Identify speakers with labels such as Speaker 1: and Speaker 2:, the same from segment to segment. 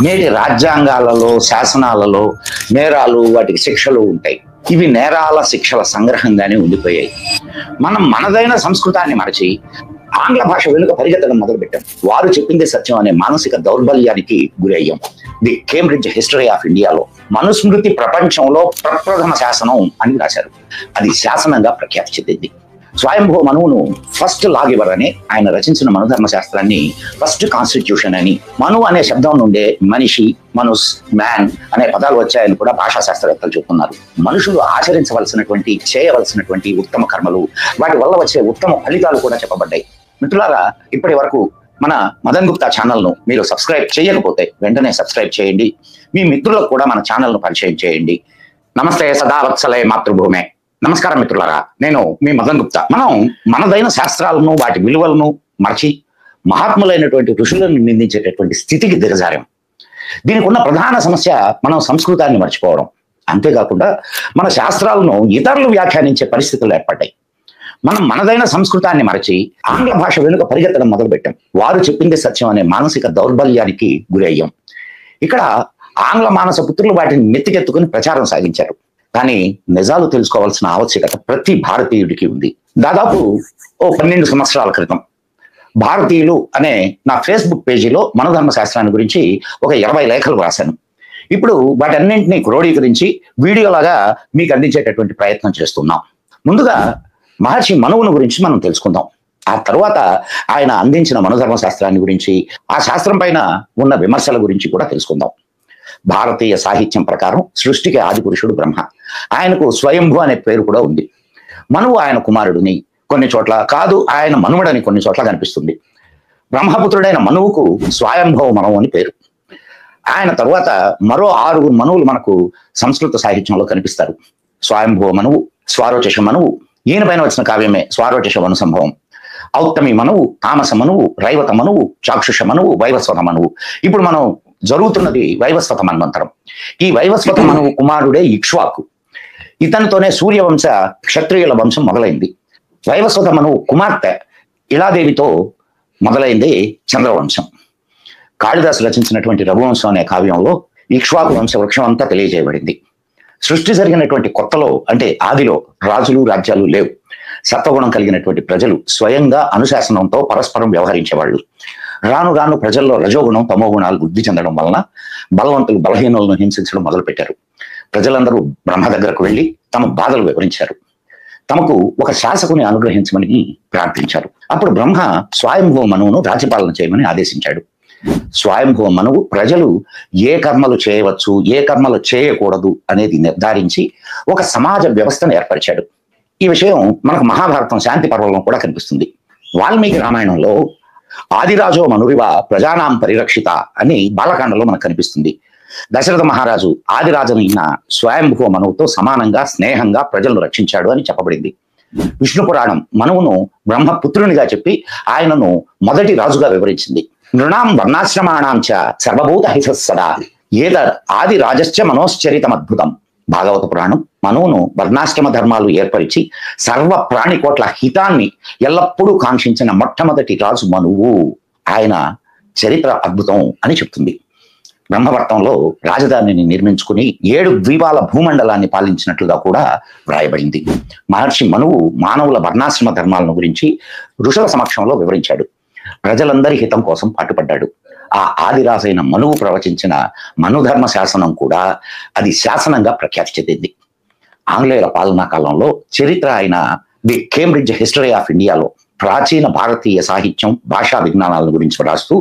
Speaker 1: నేటి రాజ్యాంగాలలో శాసనాలలో నేరాలు వాటికి శిక్షలు ఉంటాయి. ఇవి నేరాల శిక్షల సంగ్రహంగానే ఉండిపోయాయి. మనం మనదైన సంస్కృతాన్ని మరచి ఆంగ్ల భాష వెనుక పరిగెత్తడం మొదలుపెట్టాం. వారు చెప్పింది సత్యం అనే మానసిక దౌర్బల్యానికి గురయ్యాం. ది కేంబ్రిడ్జ్ హిస్టరీ ఆఫ్ ఇండియాలో మనుస్మృతి ప్రపంచంలో ప్రప్రథమ శాసనం అని రాశారు. అది శాసనంగా ప్రఖ్యాతి చెందింది. స్వయంభూ మనువును ఫస్ట్ లా గివర్ అని ఆయన రచించిన మనుధర్మ శాస్త్రాన్ని ఫస్ట్ కాన్స్టిట్యూషన్ అని, మను అనే శబ్దం నుండే మనిషి, మనుస్, మ్యాన్ అనే పదాలు వచ్చాయని కూడా భాషా శాస్త్రవేత్తలు చెబుతున్నారు. మనుషులు ఆచరించవలసినటువంటి, చేయవలసినటువంటి ఉత్తమ కర్మలు, వాటి వల్ల వచ్చే ఉత్తమ ఫలితాలు కూడా చెప్పబడ్డాయి. మిత్రులారా, ఇప్పటి వరకు మన మదన్ గుప్తా ఛానల్ను మీరు సబ్స్క్రైబ్ చేయకపోతే వెంటనే సబ్స్క్రైబ్ చేయండి. మీ మిత్రులకు కూడా మన ఛానల్ను పరిచయం చేయండి. నమస్తే సదావత్సలే మాతృభూమే. నమస్కారం మిత్రులారా, నేను మీ మదన్ గుప్తా. మనం మనదైన శాస్త్రాలను, వాటి విలువలను మరచి మహాత్ములైనటువంటి ఋషులను నిందించేటటువంటి స్థితికి దిగజారాం. దీనికి ఉన్న ప్రధాన సమస్య మనం సంస్కృతాన్ని మర్చిపోవడం. అంతేకాకుండా మన శాస్త్రాలను ఇతరులు వ్యాఖ్యానించే పరిస్థితులు ఏర్పడ్డాయి. మనం మనదైన సంస్కృతాన్ని మరచి ఆంగ్ల భాష వెనుక పరిగెత్తడం మొదలుపెట్టాం. వారు చెప్పింది సత్యం అనే మానసిక దౌర్బల్యానికి గురయ్యాం. ఇక్కడ ఆంగ్ల మానస పుత్రులు వాటిని నెత్తికెత్తుకుని ప్రచారం సాగించారు. కానీ నిజాలు తెలుసుకోవాల్సిన ఆవశ్యకత ప్రతి భారతీయుడికి ఉంది. దాదాపు 12 సంవత్సరాల క్రితం భారతీయులు అనే నా ఫేస్బుక్ పేజీలో మనధర్మ శాస్త్రాన్ని గురించి ఒక 20 లేఖలు రాశాను. ఇప్పుడు వాటన్నింటినీ క్రోడీకరించి వీడియోలాగా మీకు అందించేటటువంటి ప్రయత్నం చేస్తున్నాం. ముందుగా మహర్షి మనువును గురించి మనం తెలుసుకుందాం. ఆ తర్వాత ఆయన అందించిన మనుధర్మ శాస్త్రాన్ని గురించి, ఆ శాస్త్రం పైన ఉన్న విమర్శల గురించి కూడా తెలుసుకుందాం. భారతీయ సాహిత్యం ప్రకారం సృష్టికి ఆది పురుషుడు బ్రహ్మ. ఆయనకు స్వయంభూ అనే పేరు కూడా ఉంది. మనువు ఆయన కుమారుడిని కొన్ని చోట్ల, కాదు ఆయన మనువుడని కొన్ని చోట్ల కనిపిస్తుంది. బ్రహ్మపుత్రుడైన మనువుకు స్వయంభవ మనువు అని పేరు. ఆయన తరువాత మరో 6 మనువులు మనకు సంస్కృత సాహిత్యంలో కనిపిస్తారు. స్వయంభవ మనువు, స్వారోచష మనువు, ఈయన పైన వచ్చిన కావ్యమే స్వారోచష మను సంభవం. ఔత్తమి మనువు, తామస మనువు, రైవత మనువు, చాక్షుష మనువు, వైవస్వత మనువు. ఇప్పుడు మనం జరుగుతున్నది వైవస్వత మన్వంతరం. ఈ వైవస్వత మనువు కుమారుడే ఇక్ష్వాకు. ఇతనితోనే సూర్యవంశ క్షత్రియుల వంశం మొదలైంది. వైవస్వత మనువు కుమార్తె ఇళాదేవితో మొదలైంది చంద్రవంశం. కాళిదాసు రచించినటువంటి రఘువంశం అనే కావ్యంలో ఇక్ష్వాకు వంశ వృక్షం అంతా తెలియజేయబడింది. సృష్టి జరిగినటువంటి కొత్తలో, అంటే ఆదిలో రాజులు రాజ్యాలు లేవు. సత్వగుణం కలిగినటువంటి ప్రజలు స్వయంగా అనుశాసనంతో పరస్పరం వ్యవహరించేవాళ్ళు. రాను రాను ప్రజల్లో రజోగుణం, తమోగుణాలు వృద్ధి చెందడం వలన బలవంతులు బలహీనులను హింసించడం మొదలుపెట్టారు. ప్రజలందరూ బ్రహ్మ దగ్గరకు వెళ్ళి తమ బాధలు వివరించారు. తమకు ఒక శాసకుని అనుగ్రహించమని ప్రార్థించారు. అప్పుడు బ్రహ్మ స్వయంభవ మనువును రాజ్యపాలన చేయమని ఆదేశించాడు. స్వయంభవ మనువు ప్రజలు ఏ కర్మలు చేయవచ్చు, ఏ కర్మలు చేయకూడదు అనేది నిర్ధారించి ఒక సమాజ వ్యవస్థను ఏర్పరిచాడు. ఈ విషయం మనకు మహాభారతం శాంతి పర్వంలో కూడా కనిపిస్తుంది. వాల్మీకి రామాయణంలో ఆదిరాజో మనురివ ప్రజానాం పరిరక్షిత అని బాలకాండలో మనకు కనిపిస్తుంది. దశరథ మహారాజు ఆదిరాజునైన స్వయంభవ మనువుతో సమానంగా, స్నేహంగా ప్రజలను రక్షించాడు అని చెప్పబడింది. విష్ణు పురాణం మనువును బ్రహ్మపుత్రునిగా చెప్పి ఆయనను మొదటి రాజుగా వివరించింది. నృణాం వర్ణాశ్రమాణాం చ సర్వభూత హితస్సదా ఏద ఆది రాజశ్చ మనోశ్చరితమద్భుతం. భాగవత పురాణం మనువును వర్ణాశ్రమ ధర్మాలు ఏర్పరిచి సర్వ ప్రాణికోట్ల హితాన్ని ఎల్లప్పుడూ కాంక్షించిన మొట్టమొదటి రాజు మనువు. ఆయన చరిత్ర అద్భుతం అని చెప్తుంది. బ్రహ్మవర్తంలో రాజధానిని నిర్మించుకుని 7 ద్వీపాల భూమండలాన్ని పాలించినట్లుగా కూడా వ్రాయబడింది. మహర్షి మనువు మానవుల వర్ణాశ్రమ ధర్మాలను గురించి ఋషుల సమక్షంలో వివరించాడు. ప్రజలందరి హితం కోసం పాటుపడ్డాడు. ఆ ఆదిరాజైన మనువు ప్రవచించిన మనుధర్మ శాసనం కూడా అది శాసనంగా ప్రఖ్యాతి చెందింది. ఆంగ్లేయుల పాలనా కాలంలో చరిత్ర అయిన ది కేంబ్రిడ్జ్ హిస్టరీ ఆఫ్ ఇండియాలో ప్రాచీన భారతీయ సాహిత్యం, భాషా విజ్ఞానాల గురించి రాస్తూ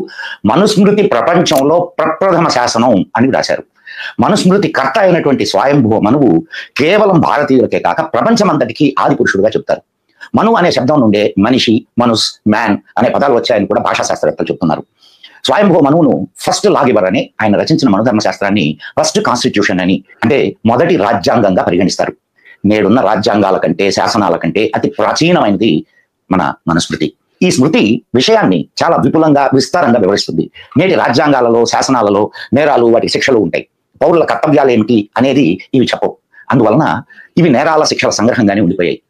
Speaker 1: మనుస్మృతి ప్రపంచంలో ప్రప్రథమ శాసనం అని రాశారు. మనుస్మృతి కర్త అయినటువంటి స్వయంభవ మనువు కేవలం భారతీయులకే కాక ప్రపంచమంతటికీ ఆది పురుషుడుగా చెప్తారు. మను అనే శబ్దం నుండే మనిషి, మనుస్, మ్యాన్ అనే పదాలు వచ్చాయని కూడా భాషా శాస్త్రవేత్తలు చెప్తున్నారు. స్వయంభవ మనువును ఫస్ట్ లా గివర్ అని, ఆయన రచించిన మనుధర్మ శాస్త్రాన్ని ఫస్ట్ కాన్స్టిట్యూషన్ అని, అంటే మొదటి రాజ్యాంగంగా పరిగణిస్తారు. నేడున్న రాజ్యాంగాల కంటే, శాసనాల కంటే అతి ప్రాచీనమైనది మన మనుస్మృతి. ఈ స్మృతి విషయాన్ని చాలా విపులంగా, విస్తారంగా వివరిస్తుంది. నేటి రాజ్యాంగాలలో, శాసనాలలో నేరాలు, వాటి శిక్షలు ఉంటాయి. పౌరుల కర్తవ్యాలు ఏమిటి అనేది ఇవి చెప్పవు. అందువలన ఇవి నేరాల శిక్షల సంగ్రహంగానే ఉండిపోయాయి.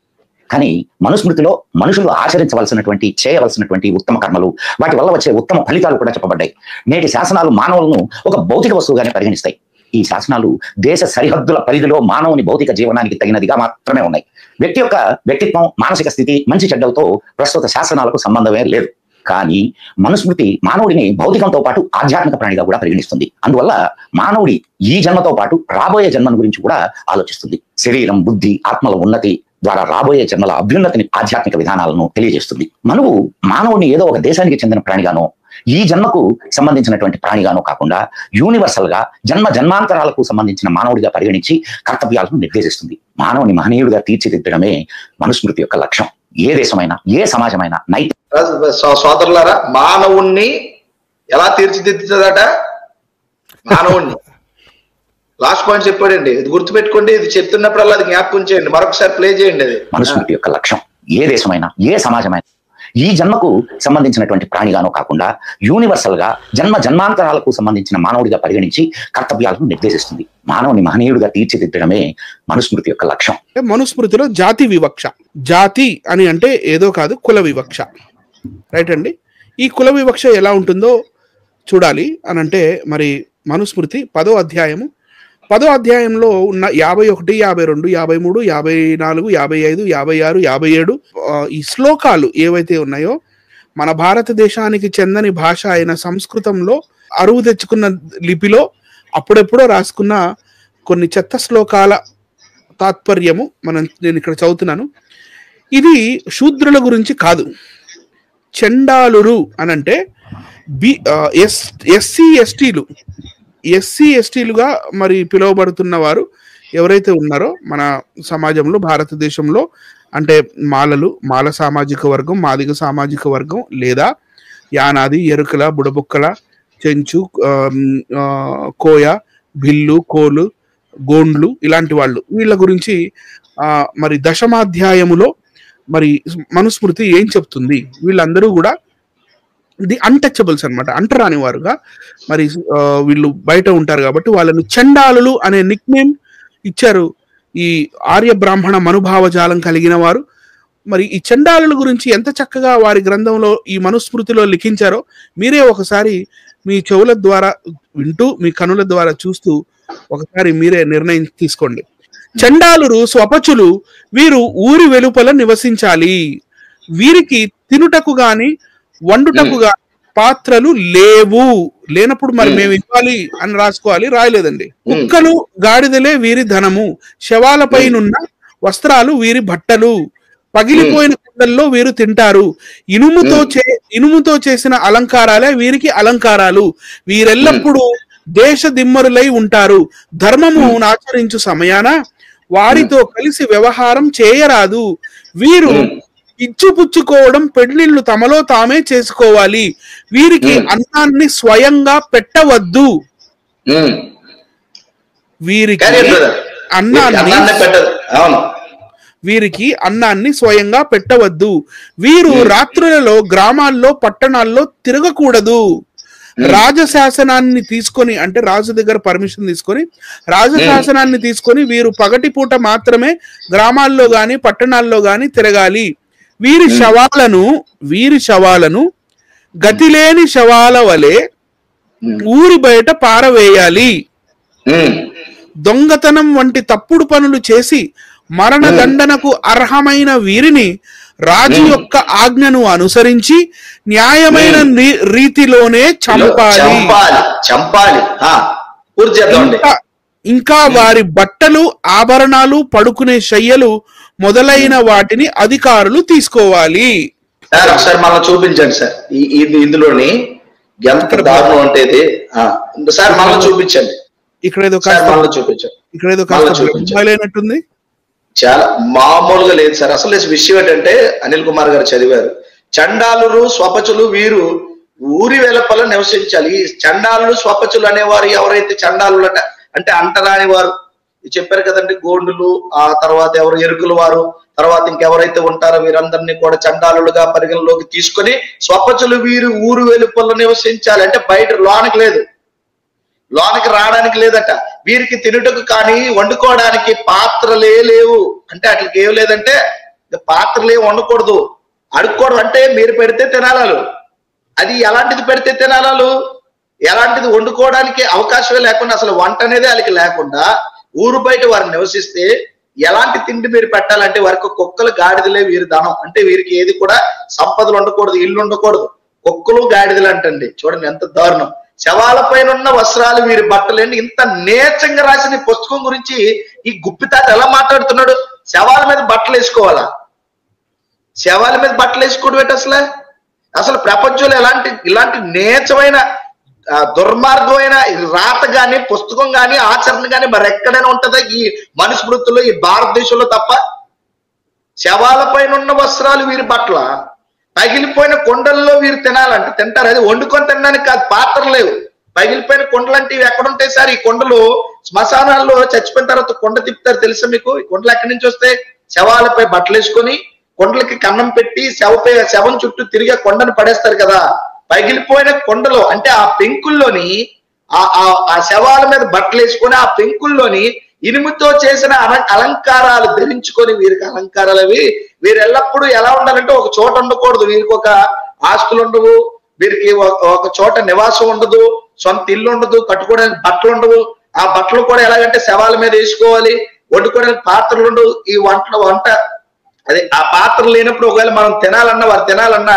Speaker 1: కానీ మనుస్మృతిలో మనుషులు ఆచరించవలసినటువంటి చేయవలసినటువంటి ఉత్తమ కర్మలు, వాటి వల్ల వచ్చే ఉత్తమ ఫలితాలు కూడా చెప్పబడ్డాయి. నేటి శాసనాలు మానవులను ఒక భౌతిక వస్తువుగానే పరిగణిస్తాయి. ఈ శాసనాలు దేశ సరిహద్దుల పరిధిలో మానవుని భౌతిక జీవనానికి తగినదిగా మాత్రమే ఉన్నాయి. వ్యక్తి యొక్క వ్యక్తిత్వం, మానసిక స్థితి, మంచి చెడ్డలతో ప్రస్తుత శాసనాలకు సంబంధమే లేదు. కానీ మనుస్మృతి మానవుడిని భౌతికంతో పాటు ఆధ్యాత్మిక ప్రాణిగా కూడా పరిగణిస్తుంది. అందువల్ల మానవుడి ఈ జన్మతో పాటు రాబోయే జన్మను గురించి కూడా ఆలోచిస్తుంది. శరీరం, బుద్ధి, ఆత్మల ఉన్నతి ద్వారా రాబోయే జన్మల అభ్యున్నతిని, ఆధ్యాత్మిక విధానాలను తెలియజేస్తుంది. మనము మానవుడిని ఏదో ఒక దేశానికి చెందిన ప్రాణిగానో, ఈ జన్మకు సంబంధించినటువంటి ప్రాణిగానో కాకుండా యూనివర్సల్ గా జన్మ జన్మాంతరాలకు సంబంధించిన మానవుడిగా పరిగణించి కర్తవ్యాలను నిర్దేశిస్తుంది. మానవుని మహనీయుడిగా తీర్చిదిద్దడమే మనుస్మృతి యొక్క లక్ష్యం. ఏ దేశమైనా, ఏ సమాజమైనా నైతిక
Speaker 2: సోదరులారా, మానవుణ్ణి ఎలా తీర్చిదిద్దుతుందట? మానవుణ్ణి లాస్ట్ పాయింట్ చెప్పాడండి, ఇది గుర్తుపెట్టుకోండి. ఇది చెప్తున్నప్పుడల్లా అది జ్ఞాపకం చేయండి, మరొకసారి ప్లే చేయండి. అది
Speaker 1: మనుస్మృతి యొక్క లక్ష్యం. ఏ దేశమైనా, ఏ సమాజమైనా ఈ జన్మకు సంబంధించినటువంటి ప్రాణిగానో కాకుండా యూనివర్సల్ గా జన్మ జన్మాంతరాలకు సంబంధించిన మానవుడిగా పరిగణించి కర్తవ్యాలను నిర్దేశిస్తుంది. మానవుని మహనీయుడిగా తీర్చిదిద్దడమే మనుస్మృతి యొక్క లక్ష్యం.
Speaker 3: మనుస్మృతిలో జాతి వివక్ష, జాతి అని అంటే ఏదో కాదు, కుల వివక్ష. రైట్ అండి. ఈ కుల వివక్ష ఎలా ఉంటుందో చూడాలి అని అంటే మరి మనుస్మృతి 10వ అధ్యాయము 10వ అధ్యాయంలో ఉన్న 51, 52, 53, 54, 55, 56, 57 ఈ శ్లోకాలు ఏవైతే ఉన్నాయో మన భారతదేశానికి చెందని భాష అయిన సంస్కృతంలో అరువు తెచ్చుకున్న లిపిలో అప్పుడెప్పుడో రాసుకున్న కొన్ని చెత్త శ్లోకాల తాత్పర్యము నేను ఇక్కడ చదువుతున్నాను. ఇది శూద్రుల గురించి కాదు. చండాలురు అనంటే ఎస్సీ ఎస్టీలుగా మరి పిలువబడుతున్న వారు ఎవరైతే ఉన్నారో మన సమాజంలో, భారతదేశంలో, అంటే మాల సామాజిక వర్గం, మాదిగ సామాజిక వర్గం, లేదా యానాది, ఎరుకల, బుడబుక్కల, చెంచు, కోయ, భిల్లు, కోలు, గోండ్లు, ఇలాంటి వాళ్ళు, వీళ్ళ గురించి మరి దశమాధ్యాయములో మరి మనుస్మృతి ఏం చెప్తుంది? వీళ్ళందరూ కూడా ది అన్టచబుల్స్ అనమాట, అంటరాని వారుగా మరి వీళ్ళు బయట ఉంటారు కాబట్టి వాళ్ళని చండాలులు అనే నిక్ నేమ్ ఇచ్చారు ఈ ఆర్య బ్రాహ్మణ మనుభావజాలం కలిగిన వారు. మరి ఈ చండాలుల గురించి ఎంత చక్కగా వారి గ్రంథంలో ఈ మనుస్మృతిలో లిఖించారో మీరే ఒకసారి మీ చెవుల ద్వారా వింటూ, మీ కనుల ద్వారా చూస్తూ ఒకసారి మీరే నిర్ణయం తీసుకోండి. చండాలురు స్వపచులు, వీరు ఊరి వెలుపల నివసించాలి. వీరికి తినుటకు గాని వండుటకు గాని పాత్రలు లేనప్పుడు మరి మేము ఇవ్వాలి అని రాసుకోవాలి, రాయలేదండి. కుక్కలు గాడిదలే వీరి ధనము, శవాలపైనున్న వస్త్రాలు వీరి బట్టలు, పగిలిపోయిన కుండల్లో వీరు తింటారు, ఇనుముతో చేసిన అలంకారాలే వీరికి అలంకారాలు, వీరెల్లప్పుడూ దేశ దిమ్మరులై ఉంటారు, ధర్మము ఆచరించు సమయాన వారితో కలిసి వ్యవహారం చేయరాదు, వీరు ఇచ్చుపుచ్చుకోవడం పెళ్లిళ్ళు తమలో తామే చేసుకోవాలి, వీరికి అన్నాన్ని స్వయంగా పెట్టవద్దు, వీరికి అన్నాన్ని స్వయంగా పెట్టవద్దు, వీరు రాత్రులలో గ్రామాల్లో పట్టణాల్లో తిరగకూడదు, రాజశాసనాన్ని తీసుకొని, అంటే రాజు దగ్గర పర్మిషన్ తీసుకొని రాజశాసనాన్ని తీసుకొని వీరు పగటిపూట మాత్రమే గ్రామాల్లో గాని పట్టణాల్లో గాని తిరగాలి, వీరి శవాలను గతిలేని శవాల వలె ఊరి బయట పారవేయాలి, దొంగతనం వంటి తప్పుడు పనులు చేసి మరణదండనకు అర్హమైన వీరిని రాజు యొక్క ఆజ్ఞను అనుసరించి న్యాయమైన రీతిలోనే చంపాలి. ఇంకా వారి బట్టలు, ఆభరణాలు, పడుకునే శయ్యలు మొదలైన వాటిని అధికారులు తీసుకోవాలి.
Speaker 2: ఒకసారి మనం చూపించండి సార్, ఇందులోని ఎంత దారుణం అంటే సార్ మనం చూపించండి.
Speaker 3: ఇక్కడేదో చూపించండి,
Speaker 2: చాలా మామూలుగా లేదు సార్. అసలు విషయం ఏంటంటే అనిల్ కుమార్ గారు చదివారు, చండాలురు స్వపచులు వీరు ఊరి వెలుపల నివసించాలి. ఈ చండాలులు స్వపచులు అనేవారు ఎవరైతే చండాలులు అంటే అంటరాని వారు చెప్పారు కదండి, గోండులు, ఆ తర్వాత ఎవరు ఎరుకులు వారు, తర్వాత ఇంకెవరైతే ఉంటారో వీరందరినీ కూడా చండాలులుగా పరిగణలోకి తీసుకొని స్వపచులు వీరు ఊరు వెలుపల నివసించాలి. అంటే బయట లోనికి లేదు, లోనికి రావడానికి లేదట. వీరికి తినుటకు కానీ వండుకోవడానికి పాత్రలే లేవు. అంటే అట్లకి ఏం లేదంటే పాత్రలు ఏమి వండకూడదు, అడుక్కోవడం అంటే మీరు పెడితే తినాలాలు. అది ఎలాంటిది పెడితే తినాలాలు, ఎలాంటిది వండుకోవడానికి అవకాశమే లేకుండా, అసలు వంట అనేది వాళ్ళకి లేకుండా ఊరు బయట వారు నివసిస్తే ఎలాంటి తిండి మీరు పెట్టాలంటే వారికి కుక్కలు గాడిదలే వీరి ధనం. అంటే వీరికి ఏది కూడా సంపదలు ఉండకూడదు, ఇల్లు ఉండకూడదు, కుక్కలు గాడిదలు అంటండి. చూడండి ఎంత దారుణం. శవాల పైన ఉన్న వస్త్రాలు వీరి బట్టలేండి. ఇంత నీచంగా రాసిన పుస్తకం గురించి ఈ గుప్పితాత ఎలా మాట్లాడుతున్నాడు? శవాల మీద బట్టలు వేసుకోవాలా? శవాల మీద బట్టలు వేసుకోవడం ఏంటి అసలు? అసలు ప్రపంచంలో ఇలాంటి నీచమైన దుర్మార్గమైన రాత గాని, పుస్తకం గాని, ఆచరణ గాని మరి ఎక్కడైనా ఉంటుందా ఈ మనుస్మృతిలో, ఈ భారతదేశంలో తప్ప? శవాల పైన ఉన్న వస్త్రాలు వీరి బట్టల, పగిలిపోయిన కొండల్లో వీరు తినాలంటే తింటారు. అది వండుకొని తినడానికి కాదు, పాత్రలు లేవు. పగిలిపోయిన కొండలు అంటే ఇవి ఎక్కడుంటాయి సార్? ఈ కొండలు శ్మశానాల్లో చచ్చిపోయిన తర్వాత కొండ తిప్పుతారు తెలుసా మీకు? ఈ కొండలు ఎక్కడి నుంచి వస్తాయి? శవాలపై బట్టలు వేసుకొని కొండలకి కన్నం పెట్టి శవం చుట్టూ తిరిగి కొండను పడేస్తారు కదా. పగిలిపోయిన కొండలో అంటే ఆ పెంకుల్లోని ఆ శవాల మీద బట్టలు వేసుకొని ఆ పెంకుల్లోని ఇనుముతో చేసిన అలంకారాలు ధరించుకొని, వీరికి అలంకారాలు అవి వీరు ఎల్లప్పుడూ ఎలా ఉండాలంటే ఒక చోట ఉండకూడదు. వీరికి ఒక ఆస్తులు ఉండవు, వీరికి ఒక చోట నివాసం ఉండదు, సొంత ఇల్లు ఉండదు, కట్టుకోవడానికి బట్టలు ఉండవు. ఆ బట్టలు కూడా ఎలాగంటే శవాల మీద వేసుకోవాలి. వండుకోవడానికి పాత్రలు ఉండవు. ఈ వంట అదే ఆ పాత్రలు లేనప్పుడు ఒకవేళ మనం తినాలన్నా వారు తినాలన్నా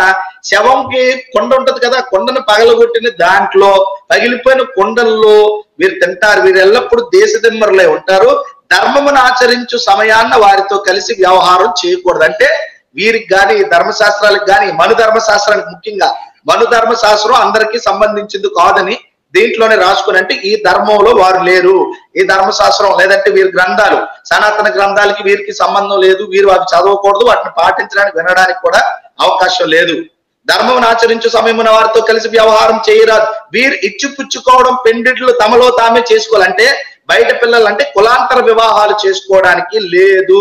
Speaker 2: శవంకి కొండ ఉంటది కదా, కొండను పగలగొట్టిన దాంట్లో పగిలిపోయిన కొండల్లో వీరు తింటారు. వీరు ఎల్లప్పుడూ దేశదిమ్మరులై ఉంటారు. ధర్మమును ఆచరించు సమయాన్న వారితో కలిసి వ్యవహారం చేయకూడదు. అంటే వీరికి గాని, ధర్మశాస్త్రాలకు గాని, మనుధర్మశాస్త్రానికి ముఖ్యంగా మనుధర్మశాస్త్రం అందరికీ సంబంధించింది కాదని దీంట్లోనే రాసుకుని, అంటే ఈ ధర్మంలో వారు లేరు, ఈ ధర్మశాస్త్రం లేదంటే వీరి గ్రంథాలు, సనాతన గ్రంథాలకి వీరికి సంబంధం లేదు, వీరు అవి చదవకూడదు, వాటిని పాటించడానికి వినడానికి కూడా అవకాశం లేదు. ధర్మం ఆచరించు సమయమున వారితో కలిసి వ్యవహారం చేయరాదు. వీరు ఇచ్చిపుచ్చుకోవడం పెండిట్లు తమలో తామే చేసుకోవాలంటే బయట పిల్లలు అంటే కులాంతర వివాహాలు చేసుకోవడానికి లేదు.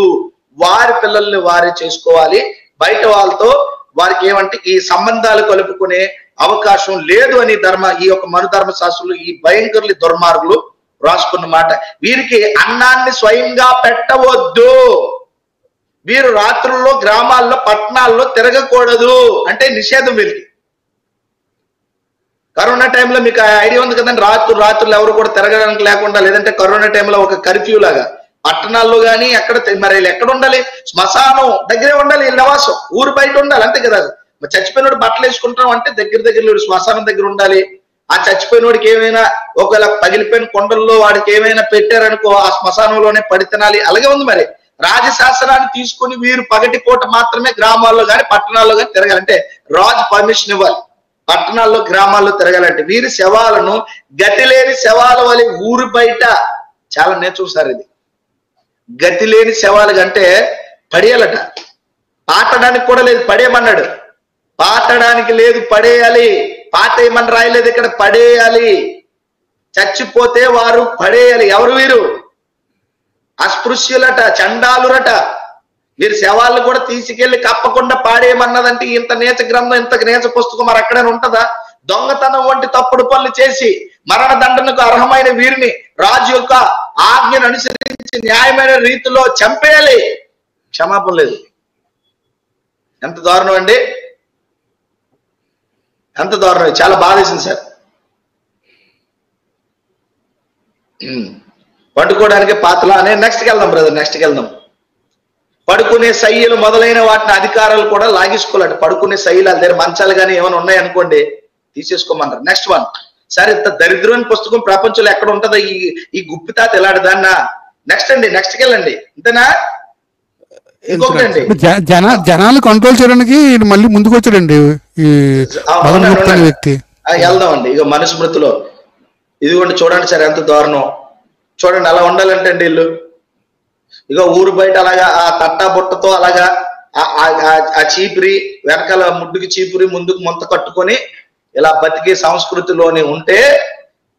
Speaker 2: వారి పిల్లల్ని వారే చేసుకోవాలి. బయట వాళ్ళతో వారికి ఏమంటే ఈ సంబంధాలు కలుపుకునే అవకాశం లేదు అని ఈ యొక్క మనుధర్మ శాస్త్రులు, ఈ భయంకరులు, దుర్మార్గులు రాసుకున్న మాట. వీరికి అన్నాన్ని స్వయంగా పెట్టవద్దు. వీరు రాత్రుల్లో గ్రామాల్లో పట్టణాల్లో తిరగకూడదు అంటే నిషేధం వీరికి. కరోనా టైంలో మీకు ఐడియా ఉంది కదండి, రాత్రులు ఎవరు కూడా తిరగడానికి లేకుండా, లేదంటే కరోనా టైంలో ఒక కర్ఫ్యూ లాగా పట్టణాల్లో కానీ ఎక్కడ మరి ఎక్కడ ఉండాలి? శ్మశానం దగ్గరే ఉండాలి, నివాసం ఊరు బయట ఉండాలి, అంతే కదా. చచ్చిపోయినోడు బట్టలు వేసుకుంటాం అంటే దగ్గర శ్మశానం దగ్గర ఉండాలి. ఆ చచ్చిపోయినోడికి ఏమైనా ఒకవేళ పగిలిపోయిన కొండల్లో వాడికి ఏమైనా పెట్టారనుకో ఆ శ్మశానంలోనే పడి తినాలి. అలాగే ఉంది మరి. రాజశాస్త్రాన్ని తీసుకుని వీరు పగటి పూట మాత్రమే గ్రామాల్లో కానీ పట్టణాల్లో కానీ తిరగాలంటే రాజు పర్మిషన్ ఇవ్వాలి. పట్టణాల్లో గ్రామాల్లో తిరగాలంటే వీరి శవాలను గతి లేని శవాల వలె ఊరు బయట, చాలా నేర్చుకుంటారు ఇది, గతి లేని శవాలు అంటే పడేయాలట. పాతడానికి కూడా లేదు, పడేయమన్నాడు. పాతడానికి లేదు, పడేయాలి. పాతేయమని రాయలేదు ఇక్కడ, పడేయాలి. చచ్చిపోతే వారు పడేయాలి. ఎవరు వీరు? అస్పృశ్యులట, చండాలురట. వీరి శవాలను కూడా తీసుకెళ్లి కప్పకుండా పాడేయమన్నదంటే ఇంత నేచ గ్రంథం, ఇంత నేచ పుస్తకం మరి ఎక్కడైనా ఉంటదా? దొంగతనం వంటి తప్పుడు పనులు చేసి మరణ దండనకు అర్హమైన వీరిని రాజు యొక్క ఆజ్ఞను అనుసరించి న్యాయమైన రీతిలో చంపేయాలి. క్షమాపణ లేదు. ఎంత దారుణం అండి, ఎంత దారుణం. చాలా బాధేసింది సార్. పడుకోవడానికి పాత్రలు అనే నెక్స్ట్కి వెళ్దాం బ్రదర్, నెక్స్ట్కి వెళ్దాం. పడుకునే శయ్యలు మొదలైన వాటిని అధికారాలు కూడా లాగేసుకోవాలంట. పడుకునే శయ్యలు వాళ్ళ దగ్గర మంచాలు కానీ ఏమైనా ఉన్నాయనుకోండి తీసేసుకోమన్నారు. Next one. సరే, ఇంత దరిద్రమైన పుస్తకం ప్రపంచంలో ఎక్కడ ఉంటుందో ఈ గుప్పితాత ఎలాంటిదాన్నా? నెక్స్ట్ అండి, నెక్స్ట్కి వెళ్ళండి. అంతేనా? ఇంకొకటండి,
Speaker 3: జనాలు కంట్రోల్ చేయడానికి మళ్ళీ ముందుకు వచ్చాడండి ఈ వ్యక్తి.
Speaker 2: వెళ్దామండి. ఇక మనుస్మృతిలో ఇదిగోండి చూడండి సార్ ఎంత దారుణం. చూడండి అలా ఉండాలంటే అండి వీళ్ళు. ఇక ఊరు బయట అలాగా ఆ తట్టా బుట్టతో అలాగా ఆ చీపురి వెనకాల ముడ్డుకి చీపురి ముందుకు ముంత కట్టుకొని ఇలా బతికే సంస్కృతిలోనే ఉంటే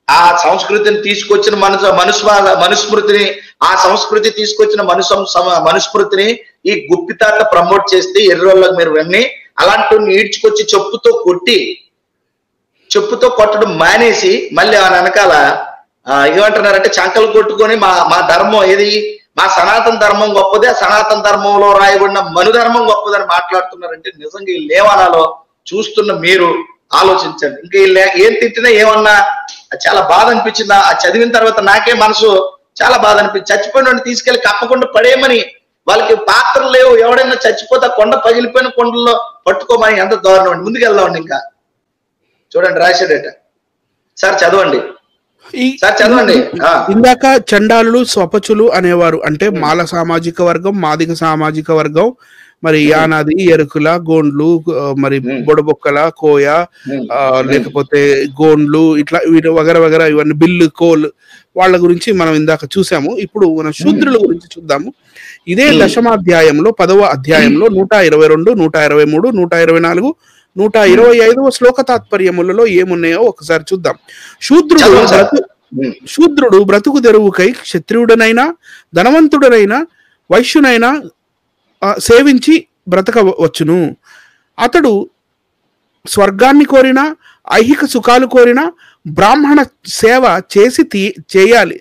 Speaker 2: ఆ సంస్కృతిని తీసుకొచ్చిన మనుస్మృతిని, ఆ సంస్కృతి తీసుకొచ్చిన మనుస్మృతిని ఈ గుప్పితాట ప్రమోట్ చేస్తే ఎర్రోళ్ళకి మీరు వెన్ని అలాంటి ఈడ్చుకొచ్చి చెప్పుతో కొట్టడం మానేసి మళ్ళీ ఆ వెనకాల ఏమంటున్నారంటే చంకలు కొట్టుకొని మా ధర్మం ఏది, మా సనాతన ధర్మం గొప్పది, ఆ సనాతన ధర్మంలో రాయబడిన మనుధర్మం గొప్పదని మాట్లాడుతున్నారంటే నిజంగా వీళ్ళు ఏమనాలో చూస్తున్న మీరు ఆలోచించండి. ఇంకా వీళ్ళు ఏం తిట్టినా ఏమన్నా చాలా బాధ అనిపించింది. ఆ చదివిన తర్వాత నాకే మనసు చాలా బాధ అనిపించింది. చచ్చిపోయిన తీసుకెళ్లి కప్పకుండా పడేయమని, వాళ్ళకి పాత్రలు లేవు, ఎవడైనా చచ్చిపోతే కొండ పగిలిపోయిన కొండల్లో పట్టుకోమని ఎంత దారుణం అండి. ముందుకు వెళ్దామండి. ఇంకా చూడండి రాశాడట. సార్ చదవండి, సార్ చదవండి.
Speaker 3: ఇందాక చండాలులు స్వపచులు అనేవారు అంటే మాల సామాజిక వర్గం, మాదిగ సామాజిక వర్గం, మరి యానాది, ఎరుకుల, గోండ్లు, మరి బొడబొక్కల, కోయ, లేకపోతే గోండ్లు, ఇట్లా వీటి వగర వగర ఇవన్నీ బిల్లు, కోల్, వాళ్ళ గురించి మనం ఇందాక చూసాము. ఇప్పుడు మనం శూద్రుల గురించి చూద్దాము. ఇదే దశమాధ్యాయంలో 10వ అధ్యాయంలో 122, 123, 124, 125వ శ్లోక తాత్పర్యములలో ఏమున్నాయో ఒకసారి చూద్దాం. శూద్రుడు బ్రతుకు తెరువుకై క్షత్రియుడనైనా ధనవంతుడనైనా వైశ్యునైనా సేవించి బ్రతకవచ్చును. అతడు స్వర్గాన్ని కోరినా ఐహిక సుఖాలు కోరినా బ్రాహ్మణ సేవ చేయాలి.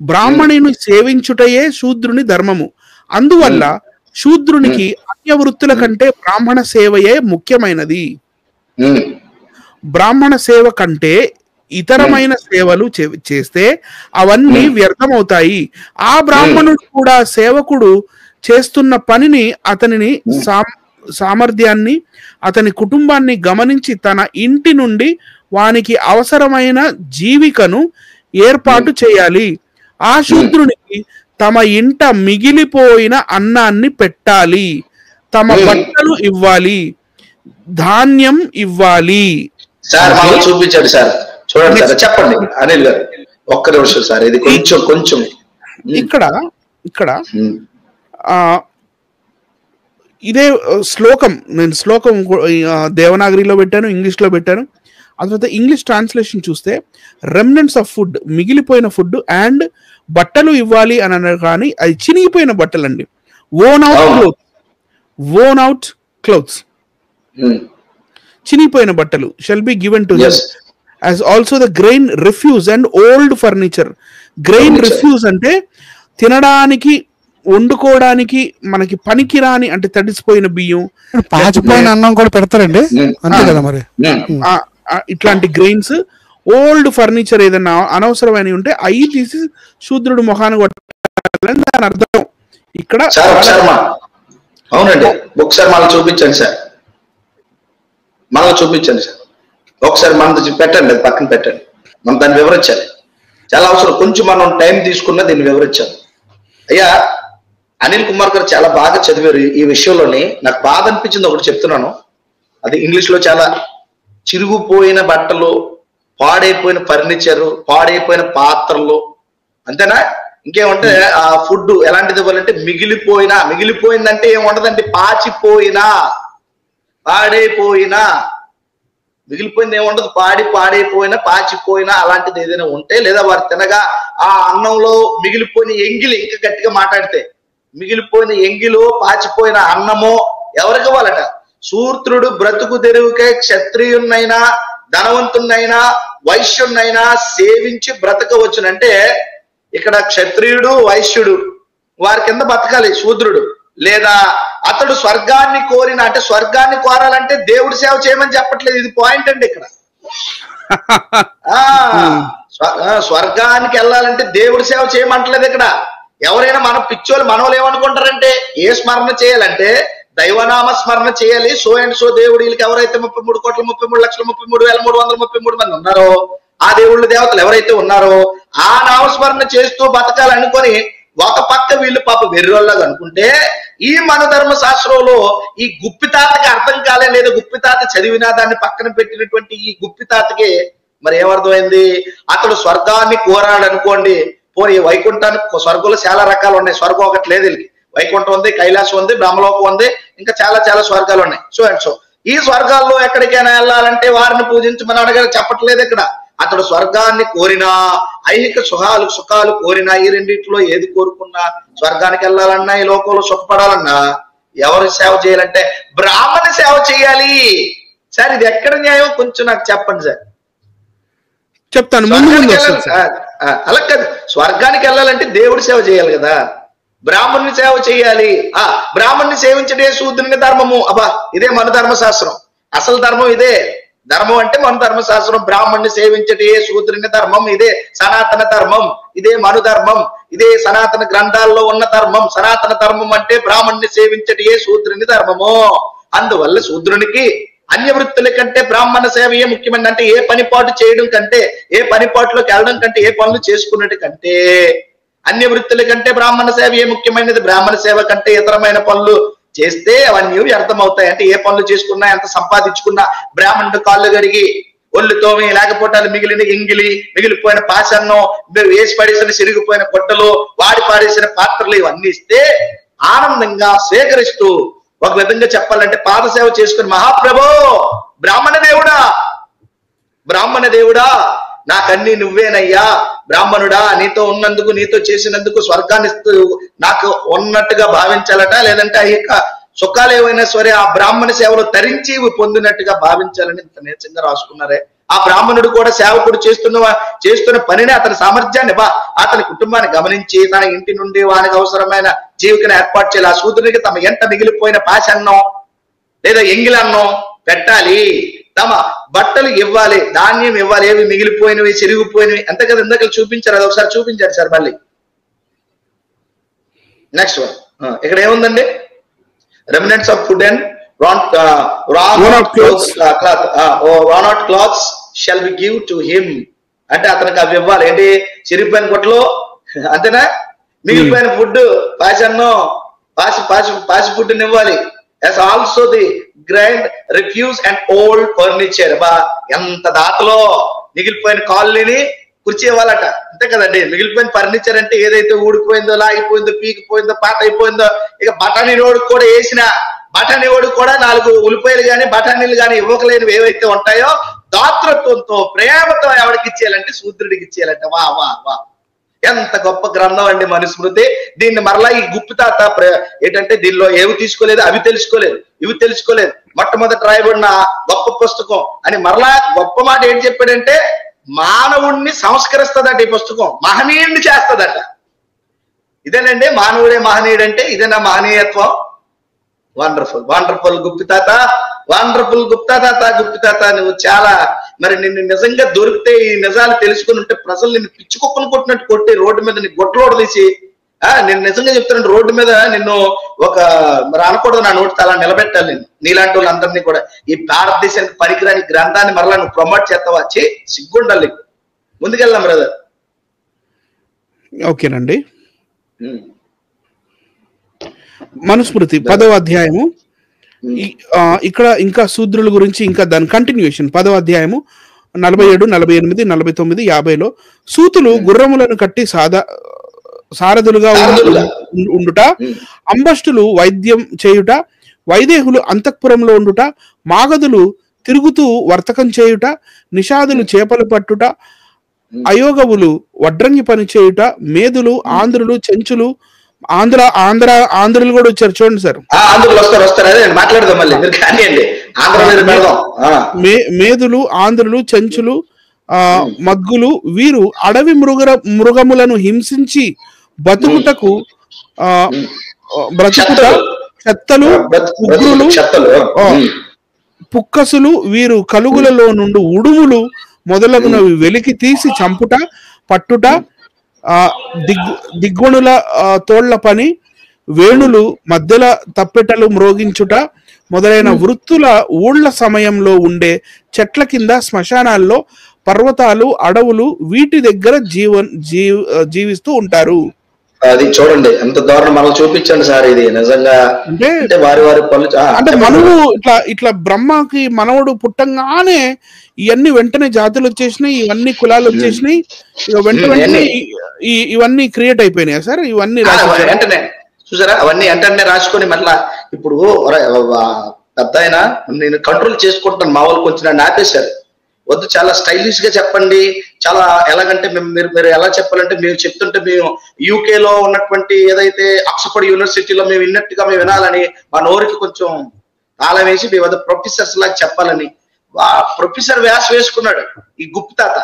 Speaker 3: బ్రాహ్మణుని సేవించుటయే శూద్రుని ధర్మము. అందువల్ల శూద్రునికి అన్య వృత్తుల కంటే బ్రాహ్మణ సేవయే ముఖ్యమైనది. బ్రాహ్మణ సేవ కంటే ఇతరమైన సేవలు చేస్తే అవన్నీ వ్యర్థమవుతాయి. ఆ బ్రాహ్మణుడు కూడా సేవకుడు చేస్తున్న పనిని, అతనిని సామర్థ్యాన్ని, అతని కుటుంబాన్ని గమనించి తన ఇంటి నుండి వానికి అవసరమైన జీవికను ఏర్పాటు చేయాలి. ఆ శూద్రునికి తమ ఇంట మిగిలిపోయిన అన్నాన్ని పెట్టాలి, తమ బట్టలు ఇవ్వాలి, ధాన్యం ఇవ్వాలి.
Speaker 2: సార్ చూపించండి సార్, చూడండి సార్, చెప్పండి అనిల్ గారు, ఒక్క నిమిషం సార్. ఇది కొంచెం
Speaker 3: ఇక్కడ ఇదే శ్లోకం, నేను శ్లోకం దేవనాగరిలో పెట్టాను, ఇంగ్లీష్ లో పెట్టాను. ఆ తర్వాత ఇంగ్లీష్ ట్రాన్స్లేషన్ చూస్తే రెమినెంట్స్ ఆఫ్ ఫుడ్, మిగిలిపోయిన ఫుడ్ అండ్ బట్టలు ఇవ్వాలి అని అన్నారు. కానీ అది చినిగిపోయిన బట్టలు అండి. ఓన్ అవుట్ క్లోత్స్, చినిగిపోయిన బట్టలు shall be given to him as also the grain refuse and old furniture. Grain refuse అంటే తినడానికి, వండుకోవడానికి మనకి పనికిరాని, అంటే తడిసిపోయిన బియ్యం,
Speaker 4: పాచిపోయిన అన్నం కూడా పెడతారండి, అంతే కదా మరి.
Speaker 3: ఇట్లాంటి గ్రెయిన్స్, ఓల్డ్ ఫర్నిచర్, ఏదైనా అనవసరమైన ఉంటే అవి తీసి శూద్రుడు మొహాన్ని కొట్టాలని దాని అర్థం. ఇక్కడ
Speaker 2: అవునండి, ఒకసారి మళ్ళీ చూపించండి సార్, ఒకసారి మనం పెట్టండి, అది పక్కన పెట్టండి, మనం దాన్ని వివరించాలి. చాలా అవసరం, కొంచెం మనం టైం తీసుకున్నా దీన్ని వివరించాలి. అయ్యా అనిల్ కుమార్ గారు చాలా బాగా చదివారు ఈ విషయంలోని. నాకు బాధ అనిపించింది, ఒకటి చెప్తున్నాను. అది ఇంగ్లీష్ లో చాలా చిరిగిపోయిన బట్టలు, పాడైపోయిన ఫర్నిచర్, పాడైపోయిన పాత్రలు, అంతేనా? ఇంకేమంటే ఆ ఫుడ్ ఎలాంటిది ఇవ్వాలంటే మిగిలిపోయిందంటే ఏముండదండి, పాచిపోయినా, పాడైపోయినా, మిగిలిపోయింది ఏముండదు. పాడైపోయినా, పాచిపోయినా అలాంటిది ఏదైనా ఉంటే, లేదా వారు తినగా ఆ అన్నంలో మిగిలిపోయిన ఎంగిలి, ఇంకా గట్టిగా మాట్లాడితే మిగిలిపోయిన ఎంగిలో పాచిపోయిన అన్నమో ఎవరికి ఇవ్వాలట? శూద్రుడు బ్రతుకు తెరువుకే క్షత్రియున్నైనా ధనవంతున్నైనా వైశ్యున్నైనా సేవించి బ్రతకవచ్చునంటే, ఇక్కడ క్షత్రియుడు వైశ్యుడు వారి కింద బతకాలి శూద్రుడు. లేదా అతడు స్వర్గాన్ని కోరిన, అంటే స్వర్గాన్ని కోరాలంటే దేవుడి సేవ చేయమని చెప్పట్లేదు, ఇది పాయింట్ అండి ఇక్కడ. స్వర్గానికి వెళ్ళాలంటే దేవుడి సేవ చేయమంటలేదు ఇక్కడ. ఎవరైనా మన పిచ్చోళ్ళు, మనోళ్ళు ఏమనుకుంటారంటే, ఏ స్మరణ చేయాలంటే దైవనామ స్మరణ చేయాలి. సో అండ్ సో దేవుడు, వీళ్ళకి ఎవరైతే 33,33,33,333 మంది ఉన్నారో, ఆ దేవుళ్ళు దేవతలు ఎవరైతే ఉన్నారో ఆ నామస్మరణ చేస్తూ బతకాలనుకొని ఒక పక్క వీళ్ళు పాప వెర్రోళ్ళగా అనుకుంటే, ఈ మన ధర్మ శాస్త్రంలో ఈ గుప్పితాతకి అర్థం కాలే, లేదా గుప్పితాత చదివినా దాన్ని పక్కన పెట్టినటువంటి ఈ గుప్పితాతకి మరి ఏమర్థమైంది? అతడు స్వర్గాన్ని కోరాడు అనుకోండి, పోనీ వైకుంఠానికి, స్వర్గంలో చాలా రకాలు ఉన్నాయి, స్వర్గం ఒకటి లేదు వీళ్ళకి. వైకుంఠం ఉంది, కైలాసం ఉంది, బ్రహ్మలోకం ఉంది, ఇంకా చాలా చాలా స్వర్గాలు ఉన్నాయి. సో అండ్ సో ఈ స్వర్గాల్లో ఎక్కడికైనా వెళ్ళాలంటే వారిని పూజించమని అడగ చెప్పట్లేదు ఇక్కడ. అతడు స్వర్గాన్ని కోరినా, ఐహిక సుఖాలు కోరినా, ఈ రెండింటిలో ఏది కోరుకున్నా, స్వర్గానికి వెళ్ళాలన్నా, ఈ లోకంలో సుఖపడాలన్నా ఎవరి సేవ చేయాలంటే బ్రాహ్మణ సేవ చేయాలి. సార్ ఇది ఎక్కడ న్యాయం? కొంచెం నాకు చెప్పండి సార్.
Speaker 3: చెప్తాను.
Speaker 2: అలా కాదు, స్వర్గానికి వెళ్ళాలంటే దేవుడి సేవ చేయాలి కదా, బ్రాహ్మణుని సేవ చేయాలి. బ్రాహ్మణ్ణి సేవించడే శూద్రుని ధర్మము. అబ్బా, ఇదే మన ధర్మశాస్త్రం. అసలు ధర్మం ఇదే. ధర్మం అంటే మన ధర్మశాస్త్రం. బ్రాహ్మణ్ణి సేవించటే శూద్రుని ధర్మం. ఇదే సనాతన ధర్మం, ఇదే మను ధర్మం, ఇదే సనాతన గ్రంథాల్లో ఉన్న ధర్మం. సనాతన ధర్మం అంటే బ్రాహ్మణ్ణి సేవించటే శూద్రుని ధర్మము. అందువల్ల శూద్రునికి అన్య వృత్తుల కంటే బ్రాహ్మణ సేవయే ముఖ్యమైనది. అంటే ఏ పనిపాటు చేయడం కంటే, ఏ పనిపాటులోకి వెళ్ళడం కంటే, ఏ పనులు చేసుకున్నట్టు కంటే అన్య వృత్తుల కంటే బ్రాహ్మణ సేవయే ముఖ్యమైనది. బ్రాహ్మణ సేవ కంటే ఇతరమైన పనులు చేస్తే అవన్నీ వ్యర్థమవుతాయి. అంటే ఏ పనులు చేసుకున్నా, ఎంత సంపాదించుకున్నా, బ్రాహ్మణుడు కాళ్ళు కడిగి ఒళ్ళు తోమి, లేకపోతే మిగిలిన ఎంగిలి, మిగిలిపోయిన పాషన్నం, వేసి పడేసిన సిరిగిపోయిన గుట్టలు, వాడి పాడేసిన పాత్రలు ఇవన్నీ ఇస్తే ఆనందంగా స్వీకరిస్తూ, ఒక విధంగా చెప్పాలంటే పాద సేవ చేసుకుని, మహాప్రభో బ్రాహ్మణ దేవుడా, బ్రాహ్మణ దేవుడా నాకన్నీ నువ్వేనయ్యా, బ్రాహ్మణుడా నీతో ఉన్నందుకు, నీతో చేసినందుకు స్వర్గాన్ని నాకు ఉన్నట్టుగా భావించాలట, లేదంటే ఆ యొక్క సుఖాలు ఏవైనా సరే ఆ బ్రాహ్మణ సేవలు తరించి పొందినట్టుగా భావించాలని ఇంత నేర్చంగా రాసుకున్నారే. ఆ బ్రాహ్మణుడు కూడా సేవకుడు చేస్తున్న పనిని, అతని సామర్థ్యాన్ని, అతని కుటుంబాన్ని గమనించి తన ఇంటి నుండి వానికి అవసరమైన జీవికను ఏర్పాటు చేయాలి. ఆ శూద్రునికి తమ ఎంట మిగిలిపోయిన పాషన్నం లేదా ఎంగిలన్నం పెట్టాలి, తమ బట్టలు ఇవ్వాలి, ధాన్యం ఇవ్వాలి, ఏవి మిగిలిపోయినవి, చెరిగిపోయినవి అంతే కదా. ఇందాక చూపించారు, అది ఒకసారి చూపించారు సార్. మళ్ళీ నెక్స్ట్ వన్ ఇక్కడ ఏముందండి? Remnants of food and worn out clothes shall be give to him. అంటే అతనికి అవి ఇవ్వాలి. ఏంటి? చిరిగిపోయిన గుట్టలు అంతేనా, మిగిలిపోయిన ఫుడ్, పాషన్నం, పాసి ఫుడ్ ఇవ్వాలి. as also the grand refuse and old furniture. ఎంత దాతలో మిగిలిపోయిన కాలనీని కుర్చీ ఇవ్వాలట, అంతే కదండి. మిగిలిపోయిన ఫర్నిచర్ అంటే ఏదైతే ఊడిపోయిందో, లాగిపోయిందో, పీకిపోయిందో, పాత అయిపోయిందో, ఇక బఠానీ రోడ్డు కూడా వేసిన బఠానీ వాడు కూడా 4 ఉల్లిపాయలు కానీ బఠానీలు కానీ ఇవ్వకలేనివి ఏవైతే ఉంటాయో దాతృత్వంతో, ప్రేమతో ఎవరికి ఇచ్చేయాలంటే శూద్రుడికి ఇచ్చేయాలంట. వా వా వా, ఎంత గొప్ప గ్రంథం అండి మనుస్మృతి. దీన్ని మరలా ఈ గుప్పితాత ఏంటంటే దీనిలో ఏవి తీసుకోలేదు, అవి తెలుసుకోలేదు, ఇవి తెలుసుకోలేదు, మొట్టమొదటి రాయబడిన గొప్ప పుస్తకం అని మరలా గొప్ప మాట ఏం చెప్పాడంటే, మానవుణ్ణి సంస్కరిస్తుందట ఈ పుస్తకం, మహనీయుడిని చేస్తుందట. ఇదేనండి మానవుడే మహనీయుడు అంటే, ఇదేనా మహనీయత్వం? వండర్ఫుల్ వండర్ఫుల్ గుప్పితాత, వండర్ఫుల్ గుప్పితాత నువ్వు చాలా, మరి నిన్ను నిజంగా దొరికితే, ఈ నిజాలు తెలుసుకుని ఉంటే ప్రజలు నిన్ను పిచ్చుకొక్కను కొట్టినట్టు కొట్టి రోడ్డు మీద నీ గొట్టలోడు తీసి, నేను నిజంగా చెప్తాను, రోడ్డు మీద నిన్ను ఒక మరి అనకూడదు, నా నోటి అలా నిలబెట్టాలి నేను. నీలాంటి వాళ్ళందరినీ కూడా ఈ భారతదేశానికి పనికిరాని గ్రంథాన్ని మరలా నువ్వు ప్రమోట్ చేస్తావా? సిగ్గుండాలి. ముందుకెళ్దాం బ్రదర్.
Speaker 3: ఓకేనండి. మనుస్మృతి 10వ అధ్యాయము. ఇక్కడ ఇంకా శూద్రుల గురించి ఇంకా దాని కంటిన్యూషన్ 10వ అధ్యాయము 47, 48, 49, 50లో సూతులు గుర్రములను కట్టి సారథులుగా ఉండుట, అంబష్టులు వైద్యం చేయుట, వైదేహులు అంతఃపురంలో ఉండుట, మాగధులు తిరుగుతూ వర్తకం చేయుట, నిషాదులు చేపలు పట్టుట, అయోగవులు వడ్రంగి పని చేయుట, మేదులు, ఆంధ్రులు, చెంచులు, ఆంధ్రులు కూడా వచ్చారు చూడండి సార్. మేదులు, ఆంధ్రులు, చెంచులు, మగ్గులు వీరు అడవి మృగములను హింసించి బ్రతుకుట, చెత్తలు, ఉగ్రులు, పుక్కసులు వీరు కలుగులలో నుండి ఉడుములు మొదలగునవి వెలికి తీసి చంపుట, పట్టుట, దిగ్గుణుల తోళ్ల పని, వేణులు, మధ్యల తప్పెటలు మ్రోగించుట మొదలైన వృత్తుల ఊళ్ల సమయంలో ఉండే చెట్ల కింద, శ్మశానాల్లో, పర్వతాలు, అడవులు వీటి దగ్గర జీవిస్తూ ఉంటారు.
Speaker 2: అది చూడండి ఎంత దారుణం. మనం చూపించండి సార్, ఇది నిజంగా అంటే వారి పనులు.
Speaker 3: అంటే మనవు ఇట్లా బ్రహ్మకి మనవుడు పుట్టంగానే ఇవన్నీ వెంటనే జాతులు వచ్చేసినాయి, ఇవన్నీ కులాలు వచ్చేసినాయి, వెంటనే ఇవన్నీ క్రియేట్ అయిపోయినాయి సార్. ఇవన్నీ
Speaker 2: వెంటనే చూసారా, అవన్నీ వెంటనే రాసుకొని మళ్ళా ఇప్పుడు పెద్ద ఆయన నేను కంట్రోల్ చేసుకుంటాను, మా వాళ్ళు కొంచెం నన్ను ఆపేశారు. వద్దు, చాలా స్టైలిష్ గా చెప్పండి, చాలా ఎలాగంటే మీరు ఎలా చెప్పాలంటే, మీరు చెప్తుంటే మేము యూకేలో ఉన్నటువంటి ఏదైతే ఆక్స్ఫర్డ్ యూనివర్సిటీలో మేము విన్నట్టుగా మేము వినాలని మా నోరుకి కొంచెం తాళం వేసి మేము అదే ప్రొఫెసర్స్ లాగా చెప్పాలని ప్రొఫెసర్ వ్యాస వేసుకున్నాడు ఈ గుప్తాత.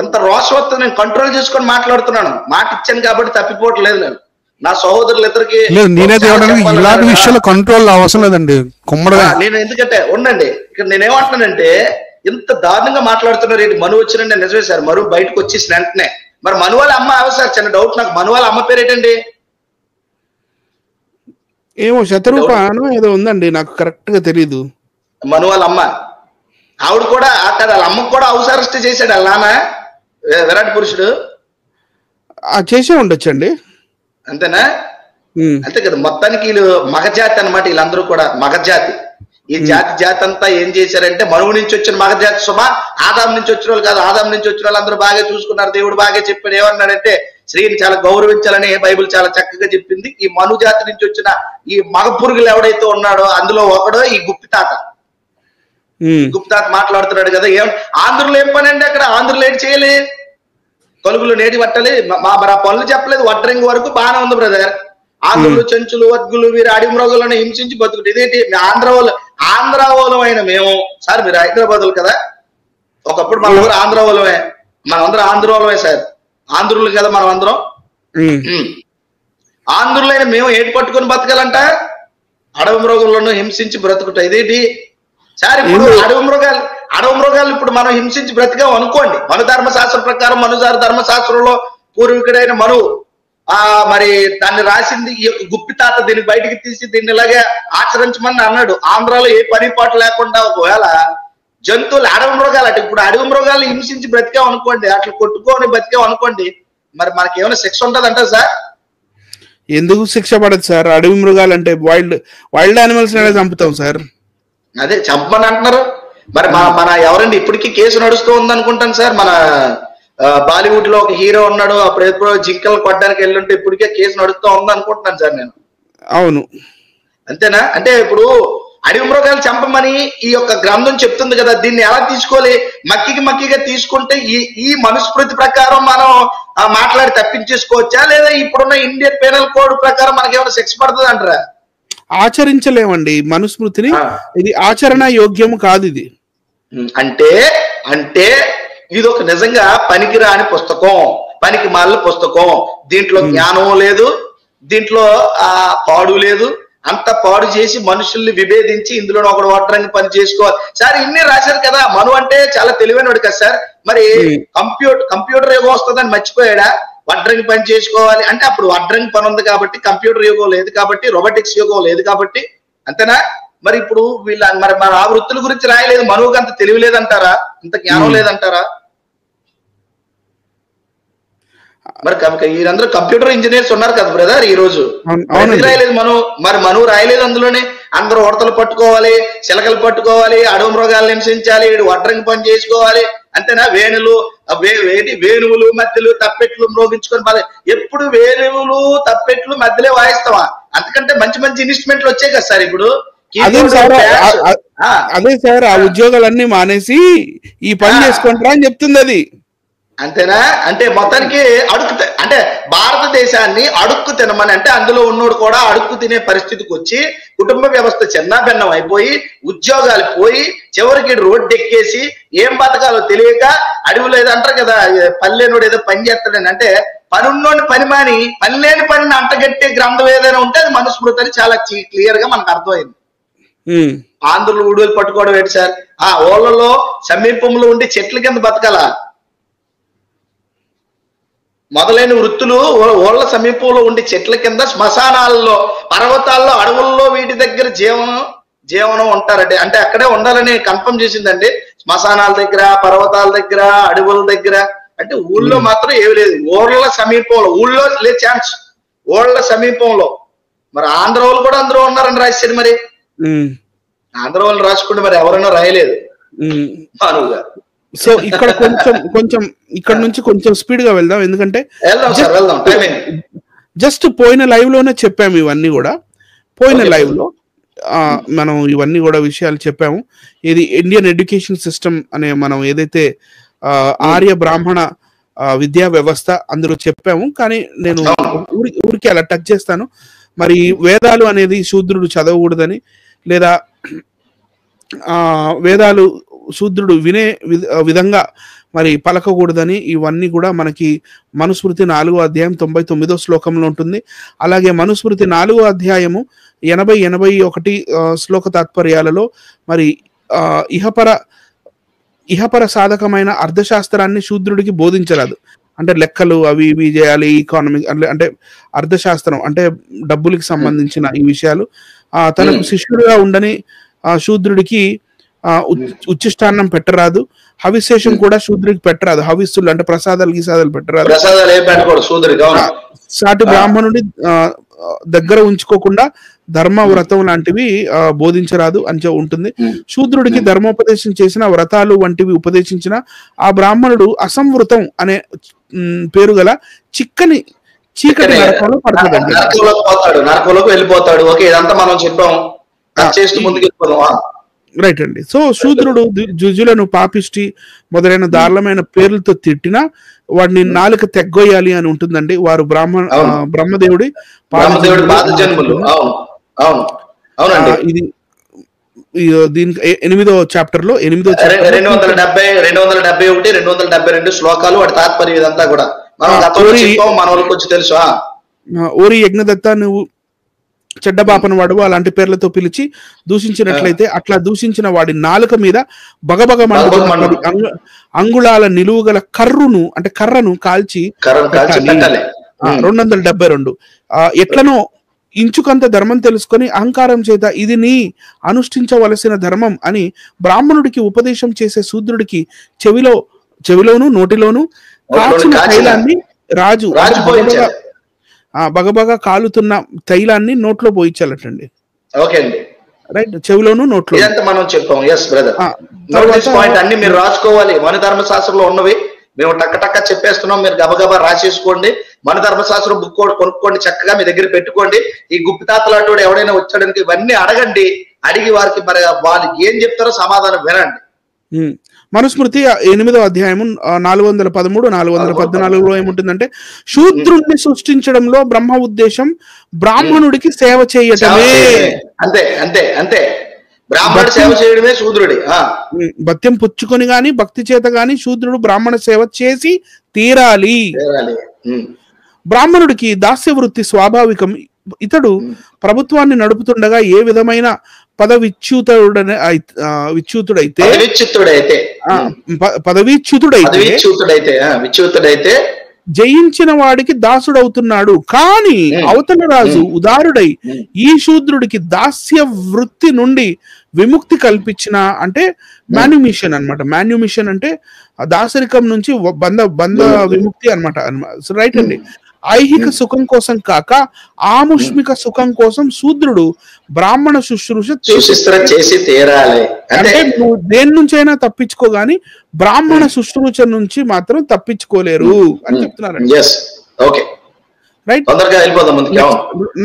Speaker 2: ఎంత రోషం వస్తుంది, నేను కంట్రోల్ చేసుకొని మాట్లాడుతున్నాను. మాట ఇచ్చాను కాబట్టి తప్పిపోవట్లేదు. నేను నా సహోదరులు ఇద్దరికి
Speaker 4: నేనైతే ఇలాంటి విషయాలు కంట్రోల్ అవసరం లేదండి. కుమ్మడగా
Speaker 2: నేను ఎందుకంటే ఉండండి, ఇక్కడ నేనేమంటున్నానంటే ఇంత దారుణంగా మాట్లాడుతున్నారు ఏంటి? మను వచ్చినండి, నిజమే సార్. మను బయటకు వచ్చేసిన వెంటనే మరి మను వాళ్ళ అమ్మ అవ సార్, చిన్న డౌట్ నాకు. మను వాళ్ళ అమ్మ పేరు ఏంటండి?
Speaker 3: ఏమో శతరూప ఏదో ఉందండి, నాకు కరెక్ట్ గా తెలీదు.
Speaker 2: మను వాళ్ళ అమ్మ, ఆవిడ కూడా అక్కడ వాళ్ళ అమ్మకు కూడా హౌస్ అరెస్ట్ చేశాడు వాళ్ళ నాన్న, విరాట్ పురుషుడు.
Speaker 3: చేసే ఉండొచ్చండి.
Speaker 2: అంతేనా? అంతే కదా. మొత్తానికి వీళ్ళు మగజాతి అన్నమాట. వీళ్ళందరూ కూడా మగజాతి. ఈ జాతి అంతా ఏం చేశారంటే మనువు నుంచి వచ్చిన మగజాతి సుమ, ఆదాం నుంచి వచ్చిన వాళ్ళు కాదు. ఆదాం నుంచి వచ్చిన వాళ్ళు అందరూ బాగా చూసుకున్నారు. దేవుడు బాగా చెప్పాడు. ఏమన్నాడంటే స్త్రీని చాలా గౌరవించాలని బైబిల్ చాలా చక్కగా చెప్పింది. ఈ మను జాతి నుంచి వచ్చిన ఈ మగ పురుగులు ఎవడైతే ఉన్నాడో అందులో ఒకడో ఈ గుప్పితాత. గుప్తాత మాట్లాడుతున్నాడు కదా. ఆంధ్రులు ఏం పని అండి అక్కడ? ఆంధ్రులు ఏంటి చేయలే? తలుపులు నేటి పట్టాలి. మరి ఆ పనులు చెప్పలేదు. వడ్రంగి వరకు బాగానే ఉంది బ్రదర్. ఆంధ్రులు, చెంచులు, వద్గులు, వీరు అడవి మృగాలను హింసించి బతుకుడు. ఇదేంటి? ఆంధ్ర వాళ్ళం అయిన మేము సార్, మీరు హైదరాబాద్ కదా. ఒకప్పుడు మన అందరూ ఆంధ్ర వాళ్ళమే, మనందరం ఆంధ్ర వాళ్ళమే సార్. ఆంధ్రులు కదా మనం అందరం. ఆంధ్రులైన మేము ఏటి పట్టుకొని బతకాలంట? అడవి మృగంలో హింసించి బ్రతుకుట. ఇదేంటి సార్? ఇప్పుడు అడవి మృగాలు ఇప్పుడు మనం హింసించి బ్రతికాం అనుకోండి. మను ధర్మశాస్త్రం ప్రకారం, మనుజారు ధర్మశాస్త్రంలో పూర్వీకుడైన మను మరి దాన్ని రాసింది ఈ యొక్క గుప్పితాత. దీన్ని బయటికి తీసి దీన్ని ఇలాగే ఆచరించమని అన్నాడు. ఆంధ్రాలో ఏ పని పాటు లేకుండా ఒకవేళ జంతువులు, అడవి మృగాలు అంటే ఇప్పుడు అడవి మృగాలు హింసించి బ్రతికాం అనుకోండి, అట్లా కొట్టుకొని బ్రతికాం అనుకోండి, మరి మనకి ఏమైనా శిక్ష ఉంటుంది అంటే సార్?
Speaker 3: ఎందుకు శిక్ష పడదు సార్? అడవి మృగాలు అంటే వైల్డ్ యానిమల్స్ అనేది చంపుతాం సార్.
Speaker 2: అదే చంపమని అంటున్నారు. మరి మన ఎవరండి ఇప్పటికీ కేసు నడుస్తూ ఉంది అనుకుంటాను సార్. మన బాలీవుడ్ లో ఒక హీరో ఉన్నాడు, అప్పుడు ఎప్పుడో జింకలు కొట్టడానికి వెళ్ళుంటే ఇప్పటికే కేసు నడుస్తూ ఉంది అనుకుంటున్నాను సార్ నేను.
Speaker 3: అవును,
Speaker 2: అంతేనా? అంటే ఇప్పుడు అడవి మృగాలు చంపమని ఈ యొక్క గ్రంథం చెప్తుంది కదా. దీన్ని ఎలా తీసుకోవాలి? మక్కిగా తీసుకుంటే ఈ మనుస్మృతి ప్రకారం మనం మాట్లాడి తప్పించేసుకోవచ్చా, లేదా ఇప్పుడున్న ఇండియన్ పీనల్ కోడ్ ప్రకారం మనకి ఏమైనా శిక్ష పడుతుంది అంటారా?
Speaker 3: ఆచరించలేమండి మనుస్మృతిని. ఇది ఆచరణ యోగ్యము కాదు. ఇది
Speaker 2: అంటే ఇది ఒక నిజంగా పనికిరాని పుస్తకం, పనికి మాలిన పుస్తకం. దీంట్లో జ్ఞానం లేదు, దీంట్లో పాడు లేదు. అంత పాడు చేసి మనుషుల్ని విభేదించి ఇందులో ఒకడు వడ్రంగి పని చేసుకోవాలి సార్. ఇన్ని రాశారు కదా. మను అంటే చాలా తెలివైనడు కదా సార్. మరి కంప్యూటర్ యుగం వస్తుందని మర్చిపోయాడా? వడ్రంగి పని చేసుకోవాలి అంటే అప్పుడు వడ్రంగి పని ఉంది కాబట్టి, కంప్యూటర్ యుగం లేదు కాబట్టి, రోబోటిక్స్ యుగం లేదు కాబట్టి. అంతేనా? మరి ఇప్పుడు మరి మన ఆ వృత్తుల గురించి రాయలేదు. మనువుకి అంత తెలివి లేదంటారా? అంత జ్ఞానం లేదంటారా? మరి వీరందరూ కంప్యూటర్ ఇంజనీర్స్ ఉన్నారు కదా బ్రదర్ ఈ రోజు. రాయలేదు మరి మనువు రాయలేదు. అందులోనే అందరూ ఉడతలు పట్టుకోవాలి, చిలకలు పట్టుకోవాలి, అడవి మృగాలు హింసించాలి, వడ్రంగి పని చేసుకోవాలి. అంతేనా? వేణువులు, మధ్యలు, తప్పెట్లు మ్రోగించుకొని ఎప్పుడు వేణువులు, తప్పెట్లు మధ్యలో వాయిస్తావా? అంతకంటే మంచి మంచి ఇన్స్ట్రుమెంట్లు వచ్చాయి కదా సార్ ఇప్పుడు.
Speaker 3: అదే సార్, ఆ ఉద్యోగాలన్నీ మానేసి ఈ పని చేసుకుంటారా అని చెప్తుంది అది.
Speaker 2: అంతేనా? అంటే మొత్తానికి అంటే భారతదేశాన్ని అడుక్కు తినమని, అంటే అందులో ఉన్నోడు కూడా అడుక్కు తినే పరిస్థితికి వచ్చి కుటుంబ వ్యవస్థ చిన్నాభిన్నం అయిపోయి, ఉద్యోగాలు పోయి, చివరికి రోడ్డు ఎక్కేసి ఏం బతకాలో తెలియక అడవులు ఏదో అంటారు కదా, పల్లెనోడు ఏదో పని చేస్తాడని. అంటే పనున్నోడిని పని మాని పనిలేని పనిని అంటగట్టే గ్రంథం ఏదైనా ఉంటే అది మనుస్మృతి అని చాలా క్లియర్ గా మనకు అర్థమైంది. ఆంధ్రులు ఊడులు పట్టుకోవడం ఏంటి సార్? ఓళ్ళలో సమీపంలో ఉండి చెట్ల కింద బతకాలా? మొదలైన వృత్తులు ఓళ్ళ సమీపంలో ఉండి చెట్ల కింద, శ్మశానాల్లో, పర్వతాల్లో, అడవుల్లో వీటి దగ్గర జీవనం ఉంటారండి. అంటే అక్కడే ఉండాలని కన్ఫర్మ్ చేసిందండి. శ్మశానాల దగ్గర, పర్వతాల దగ్గర, అడవుల దగ్గర. అంటే ఊళ్ళో మాత్రం ఏమి లేదు. ఓళ్ళ సమీపంలో, ఊళ్ళో లేదు ఛాన్స్, ఓళ్ళ సమీపంలో. మరి ఆంధ్ర వాళ్ళు కూడా అందరూ ఉన్నారని రాశారు. మరి ఆంధ్ర వాళ్ళు రాసుకుంటే మరి ఎవరైనా రాయలేదు మానవ్ గారు.
Speaker 3: సో ఇక్కడ కొంచెం ఇక్కడ నుంచి కొంచెం స్పీడ్ గా వెళ్దాం, ఎందుకంటే జస్ట్ పోయిన లైవ్ లోనే చెప్పాము ఇవన్నీ కూడా. పోయిన లైవ్ లో మనం ఇవన్నీ కూడా విషయాలు చెప్పాము. ఇది ఇండియన్ ఎడ్యుకేషన్ సిస్టమ్ అనే మనం ఏదైతే ఆర్య బ్రాహ్మణ విద్యా వ్యవస్థ అందులో చెప్పాము. కానీ నేను ఊరికి అలా టచ్ చేస్తాను. మరి వేదాలు అనేది శూద్రుడు చదవకూడదని, లేదా వేదాలు శూద్రుడు వినే విధంగా మరి పలకకూడదని ఇవన్నీ కూడా మనకి మనుస్మృతి 4వ అధ్యాయం 99వ శ్లోకంలో ఉంటుంది. అలాగే మనుస్మృతి 4వ అధ్యాయము 80-81 శ్లోక తాత్పర్యాలలో మరి ఇహపర సాధకమైన అర్థశాస్త్రాన్ని శూద్రుడికి బోధించరాదు. అంటే లెక్కలు అవి ఇవి చేయాలి, ఎకానమిక్ అంటే అర్థశాస్త్రం అంటే డబ్బులకి సంబంధించిన ఈ విషయాలు తనకు శిష్యుడిగా ఉండని శూద్రుడికి ఉచ్చిష్టాన్నం పెట్టరాదు. హవిశేషం కూడా శూద్రుడికి పెట్టరాదు. హవిస్సులు అంటే ప్రసాదాలు గీసాదాలు పెట్టరాదు. సాటి బ్రాహ్మణుడి దగ్గర ఉంచుకోకుండా ధర్మ వ్రతం లాంటివి బోధించరాదు అని ఉంటుంది. శూద్రుడికి ధర్మోపదేశం చేసిన వ్రతాలు వంటివి ఉపదేశించిన ఆ బ్రాహ్మణుడు అసంవృతం అనే పేరు గల చీకటి నరకంలో పడుతుంది.
Speaker 2: వెళ్ళిపోతాడు. ఓకే, ఇదంతా మనం చెప్పాం.
Speaker 3: రైట్ అండి. సో శూద్రుడు జుజులను పాపిష్టి మొదలైన దారుణమైన పేర్లతో తిట్టినా వాడిని నాలుక తెగ్గొయ్యాలి అని ఉంటుందండి. వారు బ్రహ్మదేవుడి ఇది దీనికి 8వ చాప్టర్ లో
Speaker 2: 271-272 శ్లోకాలు వాటి తాత్పర్యం ఇదంతా కూడా తెలుసు.
Speaker 3: ఓరి యజ్ఞదత్త, నువ్వు చెడ్డ బాపన వాడు అలాంటి పేర్లతో పిలిచి దూషించినట్లయితే అట్లా దూషించిన వాడి నాలుక మీద బగబగ అంగుళాల నిలువు గల కర్రను కాల్చి 272. ఎట్లనో ఇంచుకంత ధర్మం తెలుసుకొని అహంకారం చేత ఇది నీ అనుష్ఠించవలసిన ధర్మం అని బ్రాహ్మణుడికి ఉపదేశం చేసే శూద్రుడికి చెవిలోను నోటిలోను కాచిన తైలాన్ని రాజు బగబగ కాలుతున్న తైలాన్ని నోట్లో పోయించాలటండి. రైట్, చెవిలోను నోట్లో
Speaker 2: మనం చెప్పాం. ఎస్ బ్రదర్, అన్ని మీరు రాసుకోవాలి. మన ధర్మశాస్త్రంలో ఉన్నవి మేము టక్క చెప్పేస్తున్నాం. మీరు గబగబా రాసేసుకోండి. మన ధర్మశాస్త్రం బుక్ కొనుక్కోండి, చక్కగా మీ దగ్గర పెట్టుకోండి. ఈ గుప్పితాతలాంటి ఎవడైనా వచ్చాడానికి ఇవన్నీ అడగండి. అడిగి వారికి మరి వాళ్ళకి ఏం చెప్తారో సమాధానం వినండి.
Speaker 3: మనుస్మృతి 8వ అధ్యాయము 413-414లో ఏముంటుందంటే శూద్రుణ్ణి సృష్టించడంలో బ్రహ్మ ఉద్దేశం బ్రాహ్మణుడికి సేవ చేయటమే.
Speaker 2: అంతే అంతే అంతే, బ్రాహ్మణ సేవ చేయడమే శూద్రుడి.
Speaker 3: భక్త్యం పుచ్చుకొని గాని భక్తి చేత గాని శూద్రుడు బ్రాహ్మణ సేవ చేసి తీరాలి. బ్రాహ్మణుడికి దాస్య వృత్తి స్వాభావికం. ఇతడు ప్రభుత్వాన్ని నడుపుతుండగా ఏ విధమైన పదవీచ్యుతుడైతే జయించిన వాడికి దాసుడవుతున్నాడు. కానీ అవతల రాజు ఉదారుడై ఈ శూద్రుడికి దాస్య వృత్తి నుండి విముక్తి కల్పించిన అంటే మాన్యుమిషన్ అన్నమాట. మాన్యుమిషన్ అంటే దాసరికం నుంచి బంధ విముక్తి అన్నమాట. రైట్ అండి. ఐహిక సుఖం కోసం కాక ఆముష్మిక సుఖం కోసం శూద్రుడు బ్రాహ్మణ శుశ్రూష
Speaker 2: చేసి తీరాలి.
Speaker 3: అంటే నువ్వు దేని నుంచైనా తప్పించుకోగాని బ్రాహ్మణ శుశ్రూష నుంచి మాత్రం తప్పించుకోలేరు అని చెప్తున్నారు. రైట్.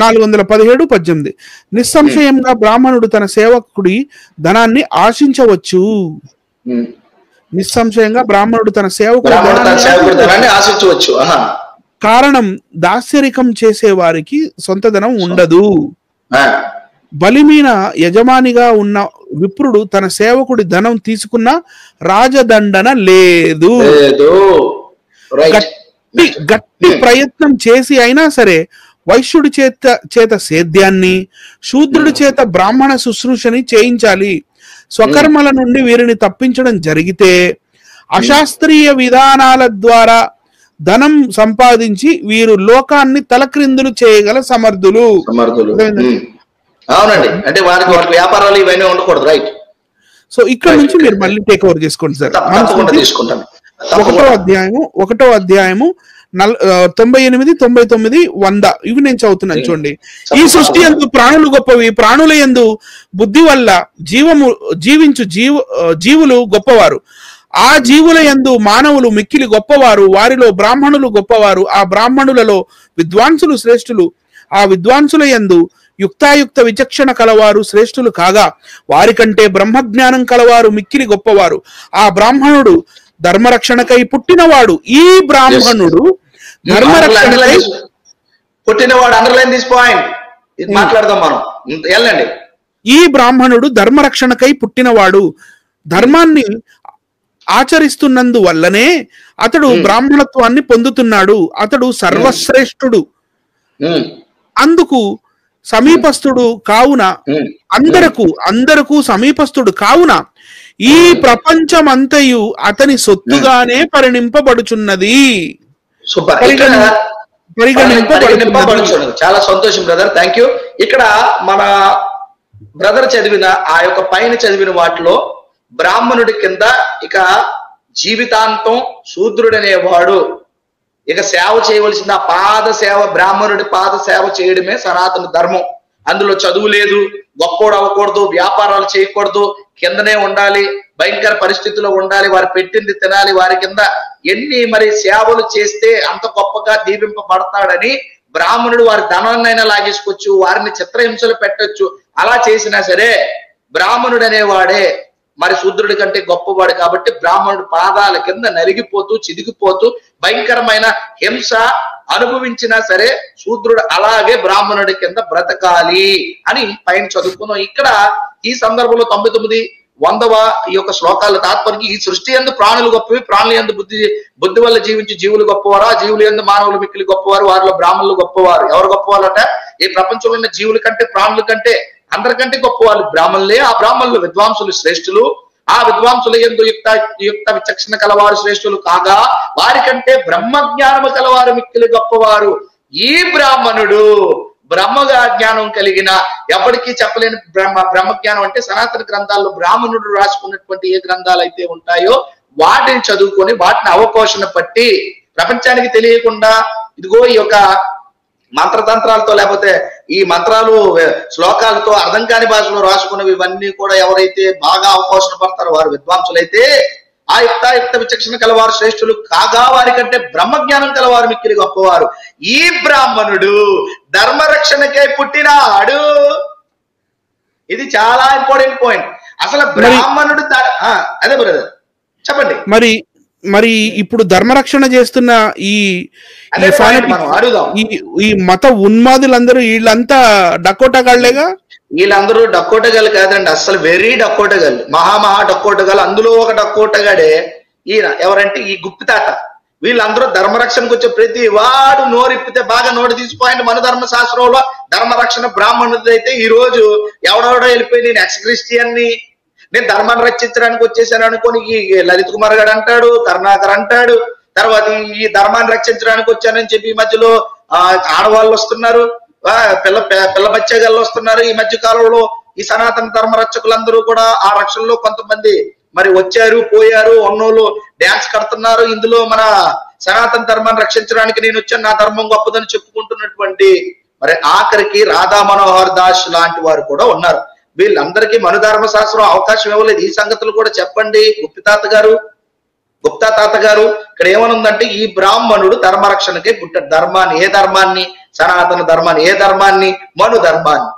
Speaker 3: 417-18 నిస్సంశయంగా బ్రాహ్మణుడు తన సేవకుడి ధనాన్ని ఆశించవచ్చు. నిస్సంశయంగా బ్రాహ్మణుడు తన సేవకుడి ధనాన్ని
Speaker 2: ఆశించవచ్చు.
Speaker 3: కారణం దాస్యరికం చేసే వారికి సొంత ధనం ఉండదు. బలిమీన యజమానిగా ఉన్న విప్రుడు తన సేవకుడి ధనం తీసుకున్న రాజదండన లేదు. గట్టి ప్రయత్నం చేసి అయినా సరే వైశ్యుడి చేత సేద్యాన్ని శూద్రుడి చేత బ్రాహ్మణ శుశ్రూషని చేయించాలి. స్వకర్మల నుండి వీరిని తప్పించడం జరిగితే అశాస్త్రీయ విధానాల ద్వారా ధనం సంపాదించి వీరు లోకాన్ని తలక్రిందులు చేయగల సమర్థులు.
Speaker 2: అవునండి, అంటే వారికి వ్యాపారాలు ఇవన్నీ ఉండకూడదు. రైట్.
Speaker 3: సో ఇక్కడ నుంచి మీరు మళ్ళీ టేక్ ఓవర్ చేసుకోండి సార్. 1వ అధ్యాయము 98, 99, 100 ఇవి నేను చదువుతున్నాను చూడండి. ఈ సృష్టి యందు ప్రాణులు గొప్పవి, ప్రాణుల యందు బుద్ధి వల్ల జీవించు జీవులు గొప్పవారు. ఆ జీవుల యందు మానవులు మిక్కిలి గొప్పవారు, వారిలో బ్రాహ్మణులు గొప్పవారు, ఆ బ్రాహ్మణులలో విద్వాంసులు శ్రేష్ఠులు, ఆ విద్వాంసుల యందు యుక్తాయుక్త విచక్షణ కలవారు శ్రేష్ఠులు కాగా వారికంటే బ్రహ్మజ్ఞానం కలవారు మిక్కిలి గొప్పవారు. ఆ బ్రాహ్మణుడు ధర్మరక్షణకై పుట్టినవాడు. ఈ బ్రాహ్మణుడు ధర్మరక్షణకై
Speaker 2: పుట్టినవాడు. అండర్లైన్ దిస్ పాయింట్, ఇది మాట్లాడదాం మనం. వెళ్ళండి.
Speaker 3: ఈ బ్రాహ్మణుడు ధర్మరక్షణకై పుట్టినవాడు. ధర్మాన్ని ఆచరిస్తున్నందువల్లనే అతడు బ్రాహ్మణత్వాన్ని పొందుతున్నాడు. అతడు సర్వశ్రేష్ఠుడు, అందుకు సమీపస్థుడు కావున, అందరకు సమీపస్థుడు కావున ఈ ప్రపంచమంతయు అతని సొత్తుగానే పరిగణింపబడుచున్నది.
Speaker 2: చాలా సంతోషం బ్రదర్, థ్యాంక్ యూ. ఇక్కడ మన బ్రదర్ చదివిన ఆ యొక్క పైన చదివిన వాటిలో బ్రాహ్మణుడి కింద ఇక జీవితాంతం శూద్రుడనేవాడు ఇక సేవ చేయవలసిన పాద సేవ, బ్రాహ్మణుడి పాద సేవ చేయడమే సనాతన ధర్మం. అందులో చదువు లేదు, గొప్పోడు అవ్వకూడదు, వ్యాపారాలు చేయకూడదు, కిందనే ఉండాలి, భయంకర పరిస్థితుల్లో ఉండాలి, వారు పెట్టింది తినాలి, వారి కింద ఎన్ని మరి సేవలు చేస్తే అంత గొప్పగా దీవింపబడతాడని బ్రాహ్మణుడు వారి ధనాన్నైనా లాగేసుకోవచ్చు, వారిని చిత్రహింసలు పెట్టొచ్చు. అలా చేసినా సరే బ్రాహ్మణుడు అనేవాడే మరి శూద్రుడి కంటే గొప్పవాడు కాబట్టి బ్రాహ్మణుడు పాదాల కింద నలిగిపోతూ చిదిగిపోతూ భయంకరమైన హింస అనుభవించినా సరే శూద్రుడు అలాగే బ్రాహ్మణుడి కింద బ్రతకాలి అని పైన చదువుకున్నాం. ఇక్కడ ఈ సందర్భంలో 99, 100వ ఈ యొక్క శ్లోకాల తాత్పర్యం, ఈ సృష్టి యందు ప్రాణులు గొప్పవి, ప్రాణుల యందు బుద్ధి వల్ల జీవించి జీవులు గొప్పవారు, ఆ జీవుల యందు మానవులు మిక్కిలి గొప్పవారు, వారిలో బ్రాహ్మణులు గొప్పవారు. ఎవరు గొప్పవారు అంటే ఈ ప్రపంచంలో ఉన్న జీవుల కంటే ప్రాణుల కంటే అందరికంటే గొప్పవాళ్ళు బ్రాహ్మణులే. ఆ బ్రాహ్మణులు విద్వాంసులు శ్రేష్ఠులు, ఆ విద్వాంసుల యందు యుక్త విచక్షణ కలవారు శ్రేష్ఠులు కాగా వారికంటే బ్రహ్మజ్ఞానము కలవారు మిక్కిలి గొప్పవారు. ఈ బ్రాహ్మణుడు బ్రహ్మజ్ఞానం కలిగిన, ఎవరికి చెప్పలేని బ్రహ్మజ్ఞానం అంటే సనాతన గ్రంథాల్లో బ్రాహ్మణుడు రాసుకున్నటువంటి ఏ గ్రంథాలు అయితే ఉంటాయో వాటిని చదువుకొని వాటిని అవపోషణ పట్టి ప్రపంచానికి తెలియకుండా ఇదిగో ఈ యొక్క మంత్రతంత్రాలతో లేకపోతే ఈ మంత్రాలు శ్లోకాలతో అర్థం కాని భాషలో రాసుకున్నవి ఇవన్నీ కూడా ఎవరైతే బాగా అవపోషణ పడతారో వారు విద్వాంసులైతే ఆ యుక్త విచక్షణ కలవారు శ్రేష్ఠులు కాగా వారికంటే బ్రహ్మజ్ఞానం కలవారు మిక్కిలి గొప్పవారు. ఈ బ్రాహ్మణుడు ధర్మరక్షణకై పుట్టినాడు. ఇది చాలా ఇంపార్టెంట్ పాయింట్. అసలు బ్రాహ్మణుడు అదే బ్రదర్ చెప్పండి.
Speaker 3: మరి ఇప్పుడు ధర్మరక్షణ చేస్తున్న ఈ మత ఉన్మాదులందరూ వీళ్ళంతా డకోటగాళ్లేగా?
Speaker 2: వీళ్ళందరూ డకోటగాళ్ళు కాదండి, అసలు వెరీ డకోటగాళ్ళు, మహా డకోటగాళ్ళు. అందులో ఒక డకోటగాడే ఈయన, ఎవరంటే ఈ గుప్పితాత. వీళ్ళందరూ ధర్మరక్షణకు వచ్చే ప్రతి వాడు నోరిప్పితే బాగా నోటు తీసిపోయింది. మన ధర్మశాస్త్రంలో ధర్మరక్షణ బ్రాహ్మణుడు అయితే ఈ రోజు ఎవడెవడో వెళ్ళిపోయి నేను ఎక్స్ క్రిస్టియన్ని, నేను ధర్మాన్ని రక్షించడానికి వచ్చేసాను అనుకోని ఈ లలిత్ కుమార్ గారు అంటాడు, కరుణాకర్ అంటాడు, తర్వాత ఈ ధర్మాన్ని రక్షించడానికి వచ్చానని చెప్పి ఈ మధ్యలో ఆడవాళ్ళు వస్తున్నారు, పిల్ల బచ్చగాళ్ళు వస్తున్నారు. ఈ మధ్య కాలంలో ఈ సనాతన ధర్మ రక్షకులందరూ కూడా ఆ రక్షణలో కొంతమంది మరి వచ్చారు పోయారు, ఉన్నోళ్ళు డ్యాన్స్ కడుతున్నారు. ఇందులో మన సనాతన ధర్మాన్ని రక్షించడానికి నేను వచ్చాను, నా ధర్మం గొప్పదని చెప్పుకుంటున్నటువంటి మరి ఆఖరికి రాధా మనోహర్ దాస్ లాంటి వారు కూడా ఉన్నారు. వీళ్ళందరికీ మనుధర్మ శాస్త్రం అవకాశం ఇవ్వలేదు. ఈ సంగతులు కూడా చెప్పండి గుప్తా తాత గారు. ఇక్కడ ఏమనుందంటే ఈ బ్రాహ్మణుడు ధర్మరక్షణకే పుట్టాడు. ధర్మాన్ని, ఏ ధర్మాన్ని? సనాతన ధర్మాన్ని. ఏ ధర్మాన్ని? మను ధర్మాన్ని.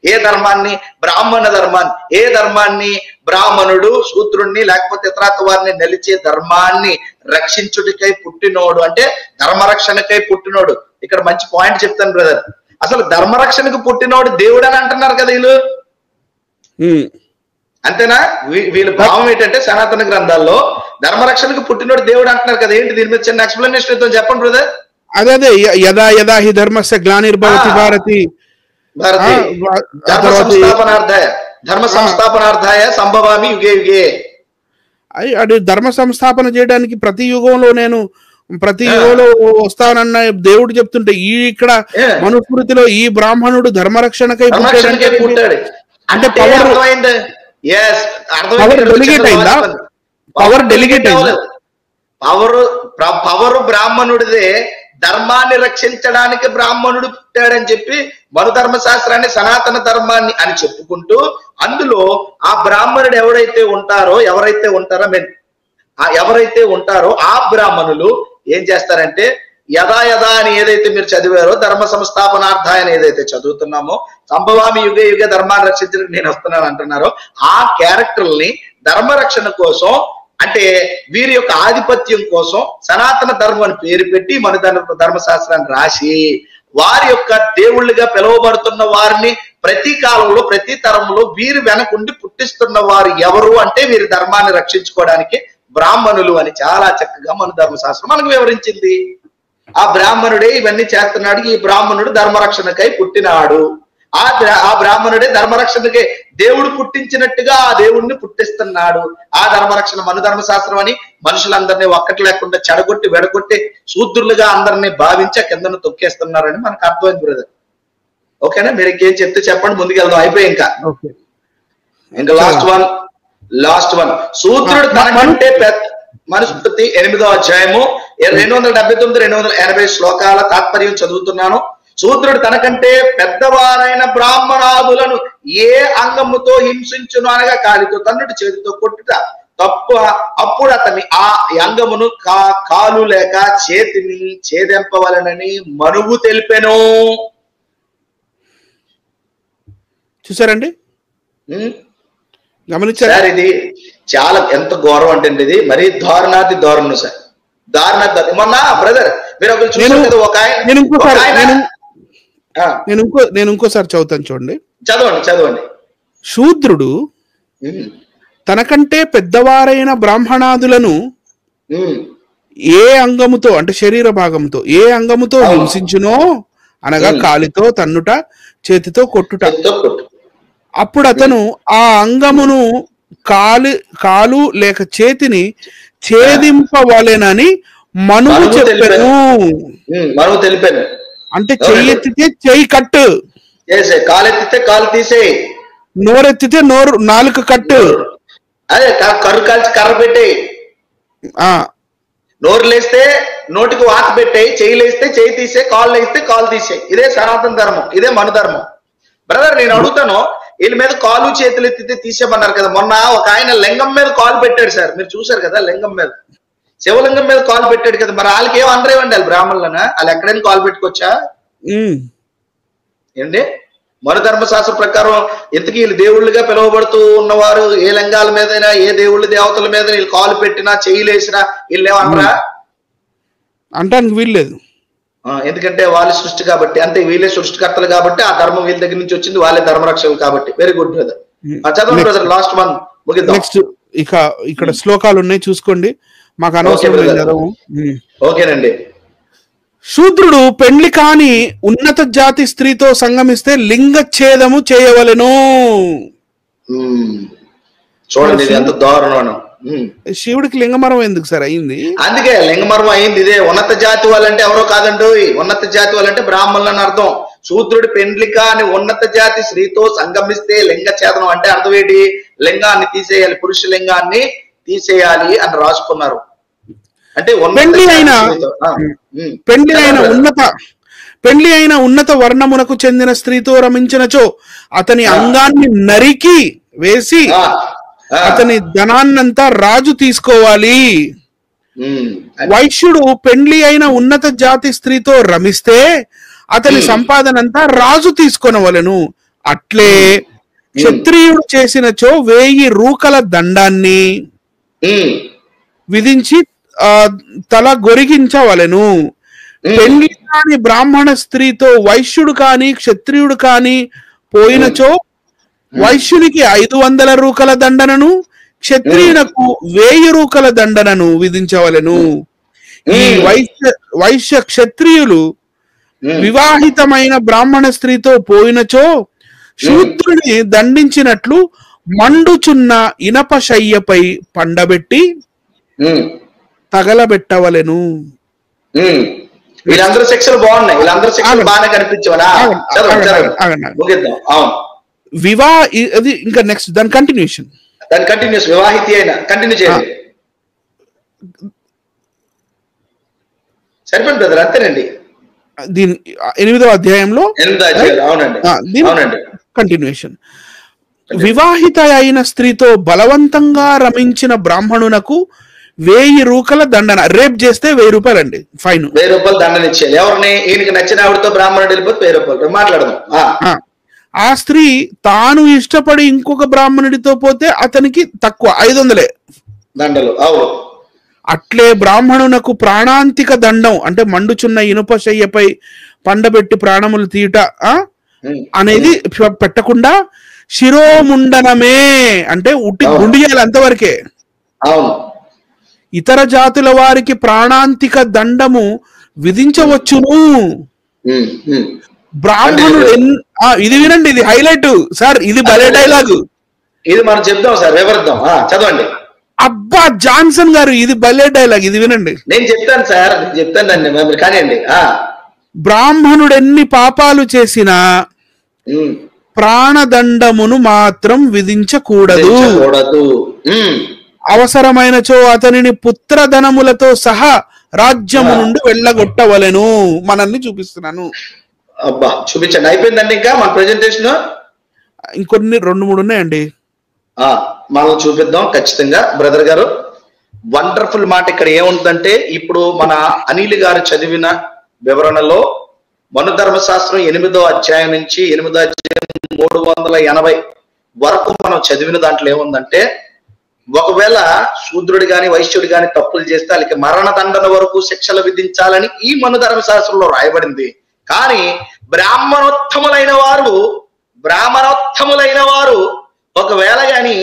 Speaker 2: ఏ ధర్మాన్ని? బ్రాహ్మణ ధర్మాన్ని. ఏ ధర్మాన్ని? బ్రాహ్మణుడు శూద్రుణ్ణి లేకపోతే ఇతరాత వారిని నిలిచే ధర్మాన్ని రక్షించుడికై పుట్టినోడు, అంటే ధర్మరక్షణకై పుట్టినోడు. ఇక్కడ మంచి పాయింట్ చెప్తాను బ్రదర్. అసలు ధర్మరక్షణకు పుట్టినోడు దేవుడు అని అంటున్నారు కదా వీళ్ళు, అంతేనా? వీళ్ళ భావం ఏంటంటే సనాతన గ్రంథాల్లో ధర్మరక్షణకు పుట్టినోడు దేవుడు అంటున్నారు కదా. ఏంటి దీని మీద చిన్న ఎక్స్ప్లెనేషన్ ఇద్దాం, చెప్పండి బ్రదర్.
Speaker 3: అదే యదా యదా హి ధర్మస్య గ్లానిర్భవతి భారతి
Speaker 2: ధర్మ సంస్థాపనార్థాయ సంభవామి యుగే యుగే.
Speaker 3: అది ధర్మ సంస్థాపన చేయడానికి ప్రతి యుగంలో వస్తానన్న దేవుడు చెప్తుంటే ఈ ఇక్కడ మనుస్మృతిలో ఈ బ్రాహ్మణుడు ధర్మరక్షణకై పుట్టాడు అంటే
Speaker 2: పవర్ బ్రాహ్మణుడిదే. ధర్మాన్ని రక్షించడానికి బ్రాహ్మణుడు పుట్టాడని చెప్పి మను ధర్మశాస్త్రాన్ని సనాతన ధర్మాన్ని అని చెప్పుకుంటూ అందులో ఆ బ్రాహ్మణుడు ఎవరైతే ఉంటారో ఆ బ్రాహ్మణులు ఏం చేస్తారంటే యథా యథా అని ఏదైతే మీరు చదివారో ధర్మ సంస్థాపనార్థాయ అని ఏదైతే చదువుతున్నామో సంభవామి యుగే యుగే ధర్మాన్ని రక్షించడానికి నేను వస్తున్నాను అంటున్నారో ఆ క్యారెక్టర్ని ధర్మరక్షణ కోసం, అంటే వీరి యొక్క ఆధిపత్యం కోసం సనాతన ధర్మం అని పేరు పెట్టి మన ధర్మశాస్త్రాన్ని రాసి వారి యొక్క దేవుళ్ళుగా పిలువబడుతున్న వారిని ప్రతి కాలంలో ప్రతి తరంలో వీరి వెనకుండి పుట్టిస్తున్న వారు ఎవరు అంటే వీరి ధర్మాన్ని రక్షించుకోవడానికి బ్రాహ్మణులు అని చాలా చక్కగా మన ధర్మశాస్త్రం మనకు వివరించింది. ఆ బ్రాహ్మణుడే ఇవన్నీ చేస్తున్నాడు. ఈ బ్రాహ్మణుడు ధర్మరక్షణకై పుట్టినాడు. ఆ బ్రాహ్మణుడే ధర్మరక్షణకై దేవుడు పుట్టించినట్టుగా ఆ దేవుడిని పుట్టిస్తున్నాడు. ఆ ధర్మరక్షణ మన ధర్మశాస్త్రం అని మనుషులందరినీ ఒక్కటి లేకుండా చెడగొట్టి వెడగొట్టి శూద్రులుగా అందరినీ భావించి కిందను తొక్కేస్తున్నారని మనకు అర్థమైంది బ్రదర్. ఓకేనా? మీరు ఇంకేం చెప్తే చెప్పండి, ముందుకెళ్దాం. అయిపోయి ఇంకా లాస్ట్ వన్ శూద్రుడు తనకంటే మనుస్మృతి 8వ అధ్యాయము 279 280 శ్లోకాల తాత్పర్యం చదువుతున్నాను. శూద్రుడు తనకంటే పెద్దవారైన బ్రాహ్మణాదులను ఏ అంగముతో హింసించును అనగా కాలితో తన్నుడు, చేతితో కొట్టుట తప్పు. అప్పుడు అతని ఆ అంగమును కాలు లేక చేతిని ఛేదింపవలనని మనువు తెలిపెను.
Speaker 3: చూసారండి, గమనించారు
Speaker 2: సార్? ఇది చాలా ఎంత గౌరవం అంటే ఇది మరీ దారుణాతి దారుణం సార్, దారుణాతి. మొన్న బ్రదర్ మీరు ఒకరు చూసారు కదా, ఒక ఆయన
Speaker 3: నేను ఇంకోసారి చదువుతాను చూడండి.
Speaker 2: చదవండి.
Speaker 3: శూద్రుడు తనకంటే పెద్దవారైన బ్రాహ్మణాదులను ఏ అంగముతో అంటే శరీర భాగంతో ఏ అంగముతో హింసించునో అనగా కాలితో తన్నుట, చేతితో కొట్టుట. అప్పుడు అతను ఆ అంగమును కాలు లేక చేతిని ఛేదింపవలెనని మనువు
Speaker 2: తెలిపాను.
Speaker 3: అంటే చెయ్యి ఎత్తితే చెయ్యి కట్టు,
Speaker 2: కాలెత్తితే కాలు తీసేయి,
Speaker 3: నోరెత్తితే నాలుక కట్టు,
Speaker 2: అదే కర్రు కాల్చి కర్ర పెట్టేయి, నోరు లేస్తే నోటికి వాత పెట్టేయి, చెయ్యి లేస్తే చెయ్యి తీసే, కాళ్ళు లేస్తే కాలు తీసేయి. ఇదే సనాతన ధర్మం, ఇదే మన ధర్మం. బ్రదర్ నేను అడుగుతాను, వీళ్ళ మీద కాలు చేతులు ఎత్తితే తీసేమన్నారు కదా. మొన్న ఒక ఆయన లింగం మీద కాలు పెట్టాడు సార్, మీరు చూసారు కదా, లింగం మీద శివలింగం మీద కాలు పెట్టాడు కదా. మరి వాళ్ళకి ఏం అనరేవండి, వాళ్ళు బ్రాహ్మణులనా? వాళ్ళు ఎక్కడైనా కాలు పెట్టుకోవచ్చా ఏంటి? మన ధర్మశాస్త్ర ప్రకారం ఇంతకీ వీళ్ళు దేవుళ్ళుగా పిలువబడుతూ ఉన్నవారు ఏ లింగాల మీదైనా ఏ దేవుళ్ళ దేవతల మీద వీళ్ళు కాలు పెట్టినా చెయ్యిలేసినా వీళ్ళు ఏమనరా?
Speaker 3: అంటానికి వీల్లేదు.
Speaker 2: ఎందుకంటే వాళ్ళ సృష్టి కాబట్టి, అంటే వీళ్ళే సృష్టికర్తలు కాబట్టి ఆ ధర్మం వీళ్ళ దగ్గర నుంచి వచ్చింది, వాళ్ళే ధర్మరక్షకులు కాబట్టి. Very good brother. చదవండి బ్రదర్, లాస్ట్ వన్ ముగిద్దాం.
Speaker 3: నెక్స్ట్ ఇక్కడ శ్లోకాలు ఉన్నాయి చూసుకోండి, మాకు అనవసరం.
Speaker 2: ఓకేనండి.
Speaker 3: శూద్రుడు పెండ్లి కాని ఉన్నత జాతి స్త్రీతో సంగమిస్తే లింగఛేదము చేయవలెను.
Speaker 2: చూడండి ఎంత దారుణం.
Speaker 3: శివుడికి లింగమరం ఎందుకు సార్ అయింది?
Speaker 2: అందుకే లింగమరం అయింది. ఇదే ఉన్నత జాతి వాళ్ళంటే ఎవరో కాదండి, ఉన్నత జాతి వాళ్ళంటే బ్రాహ్మణులు అని అర్థం. శూద్రుడి పెండ్లి కాని ఉన్నత జాతి స్త్రీతో సంగమిస్తే లింగఛేదనం అంటే అర్థం ఏంటి? లింగాన్ని తీసేయాలి, పురుష లింగాన్ని తీసేయాలి అని రాసుకున్నారు. అంటే
Speaker 3: పెండ్లి అయిన ఉన్నత వర్ణమునకు చెందిన స్త్రీతో రమించినచో అతని అంగాన్ని నరికి వేసి అతని ధనాన్నంతా రాజు తీసుకోవాలి. వైశ్యుడు పెండ్లి అయిన ఉన్నత జాతి స్త్రీతో రమిస్తే అతని సంపాదనంతా రాజు తీసుకొనవలెను. అట్లే క్షత్రియుడు చేసినచో 1000 రూకల దండాన్ని విధించి తల గొరిగించవలెను. పెళ్లి కాని బ్రాహ్మణ స్త్రీతో వైశ్యుడు కాని క్షత్రియుడు కాని పోయినచో వైశ్యునికి 500 రూకల దండనను, క్షత్రియునకు 1000 రూకల దండనను విధించవలెను. ఈ వైశ్య క్షత్రియులు వివాహితమైన బ్రాహ్మణ స్త్రీతో పోయినచో శూద్రుని దండించినట్లు మండుచున్న ఇనప శయ్యపై పండబెట్టి తగలబెట్టవలెను.
Speaker 2: వీళ్ళందరూ శిక్షలు బాగున్నాయి, వీళ్ళందరూ శిక్షలు బాగానే కనిపించవనా?
Speaker 3: అది ఇంకా నెక్స్ట్ దాని కంటిన్యూషన్.
Speaker 2: వివాహితి అయినా కంటిన్యూ చేయండి. సరిపోయింది బ్రదర్, అంతేనండి.
Speaker 3: దీని 8వ అధ్యాయంలో
Speaker 2: అవునండి
Speaker 3: కంటిన్యూషన్. వివాహిత అయిన స్త్రీతో బలవంతంగా రమించిన బ్రాహ్మణునకు 1000 రూకల దండన. రేప్ చేస్తే 1000 రూపాయలు అండి ఫైన్.
Speaker 2: 1000 రూపాయలు దండన ఇచ్చేయాలి. ఎవరిని? ఈయనకి నచ్చిన ఆవిడతో బ్రాహ్మణుడు వెళ్ళిపోతే 1000 రూపాయలు మాట్లాడదాం.
Speaker 3: ఆ స్త్రీ తాను ఇష్టపడి ఇంకొక బ్రాహ్మణుడితో పోతే అతనికి తక్కువ 500
Speaker 2: దండలు. అవును.
Speaker 3: అట్లే బ్రాహ్మణునకు ప్రాణాంతిక దండం అంటే మండుచున్న ఇనుప శయ్యపై పండబెట్టి ప్రాణములు తీయట అనేది పెట్టకుండా శిరోముండనమే అంటే ఉట్టి గుండి చేయాలి అంతవరకే.
Speaker 2: అవును.
Speaker 3: ఇతర జాతుల వారికి ప్రాణాంతిక దండము విధించవచ్చును. బ్రాహ్మణుడు ఇది వినండి, ఇది హైలైట్ సార్, ఇది భలే డైలాగు.
Speaker 2: ఇది మనం చెప్దాం సార్, వివరిద్దాం. చదవండి.
Speaker 3: అబ్బా జాన్సన్ గారు, ఇది భలే డైలాగ్, ఇది వినండి.
Speaker 2: నేను చెప్తాను సార్, నేను చెప్తానండి, మీరు కానివ్వండి.
Speaker 3: బ్రాహ్మణుడు ఎన్ని పాపాలు చేసినా ప్రాణదండమును మాత్రం విధించకూడదు. అవసరమైనచో అతనిని పుత్రధనములతో సహా రాజ్యము నుండి వెళ్ళగొట్టవలెను. మనల్ని చూపిస్తున్నాను.
Speaker 2: అబ్బా చూపించండి. అయిపోయిందండి ఇంకా మన ప్రెజెంటేషన్?
Speaker 3: ఇంకొన్ని 2-3 ఉన్నాయండి.
Speaker 2: మనం చూపిద్దాం ఖచ్చితంగా. బ్రదర్ గారు వండర్ఫుల్ మాట ఇక్కడ ఏముంటుందంటే, ఇప్పుడు మన అనిల్ గారు చదివిన వివరణలో మనుధర్మశాస్త్రం 8వ అధ్యాయం నుంచి 8వ అధ్యాయం 380 వరకు మనం చదివిన దాంట్లో ఏముందంటే, ఒకవేళ శూద్రుడు గాని వైశ్యుడు గాని తప్పులు చేస్తే వాళ్ళకి మరణదండన వరకు శిక్షలు విధించాలని ఈ మనుధర్మశాస్త్రంలో రాయబడింది. కానీ బ్రాహ్మణోత్తములైన వారు ఒకవేళ గాని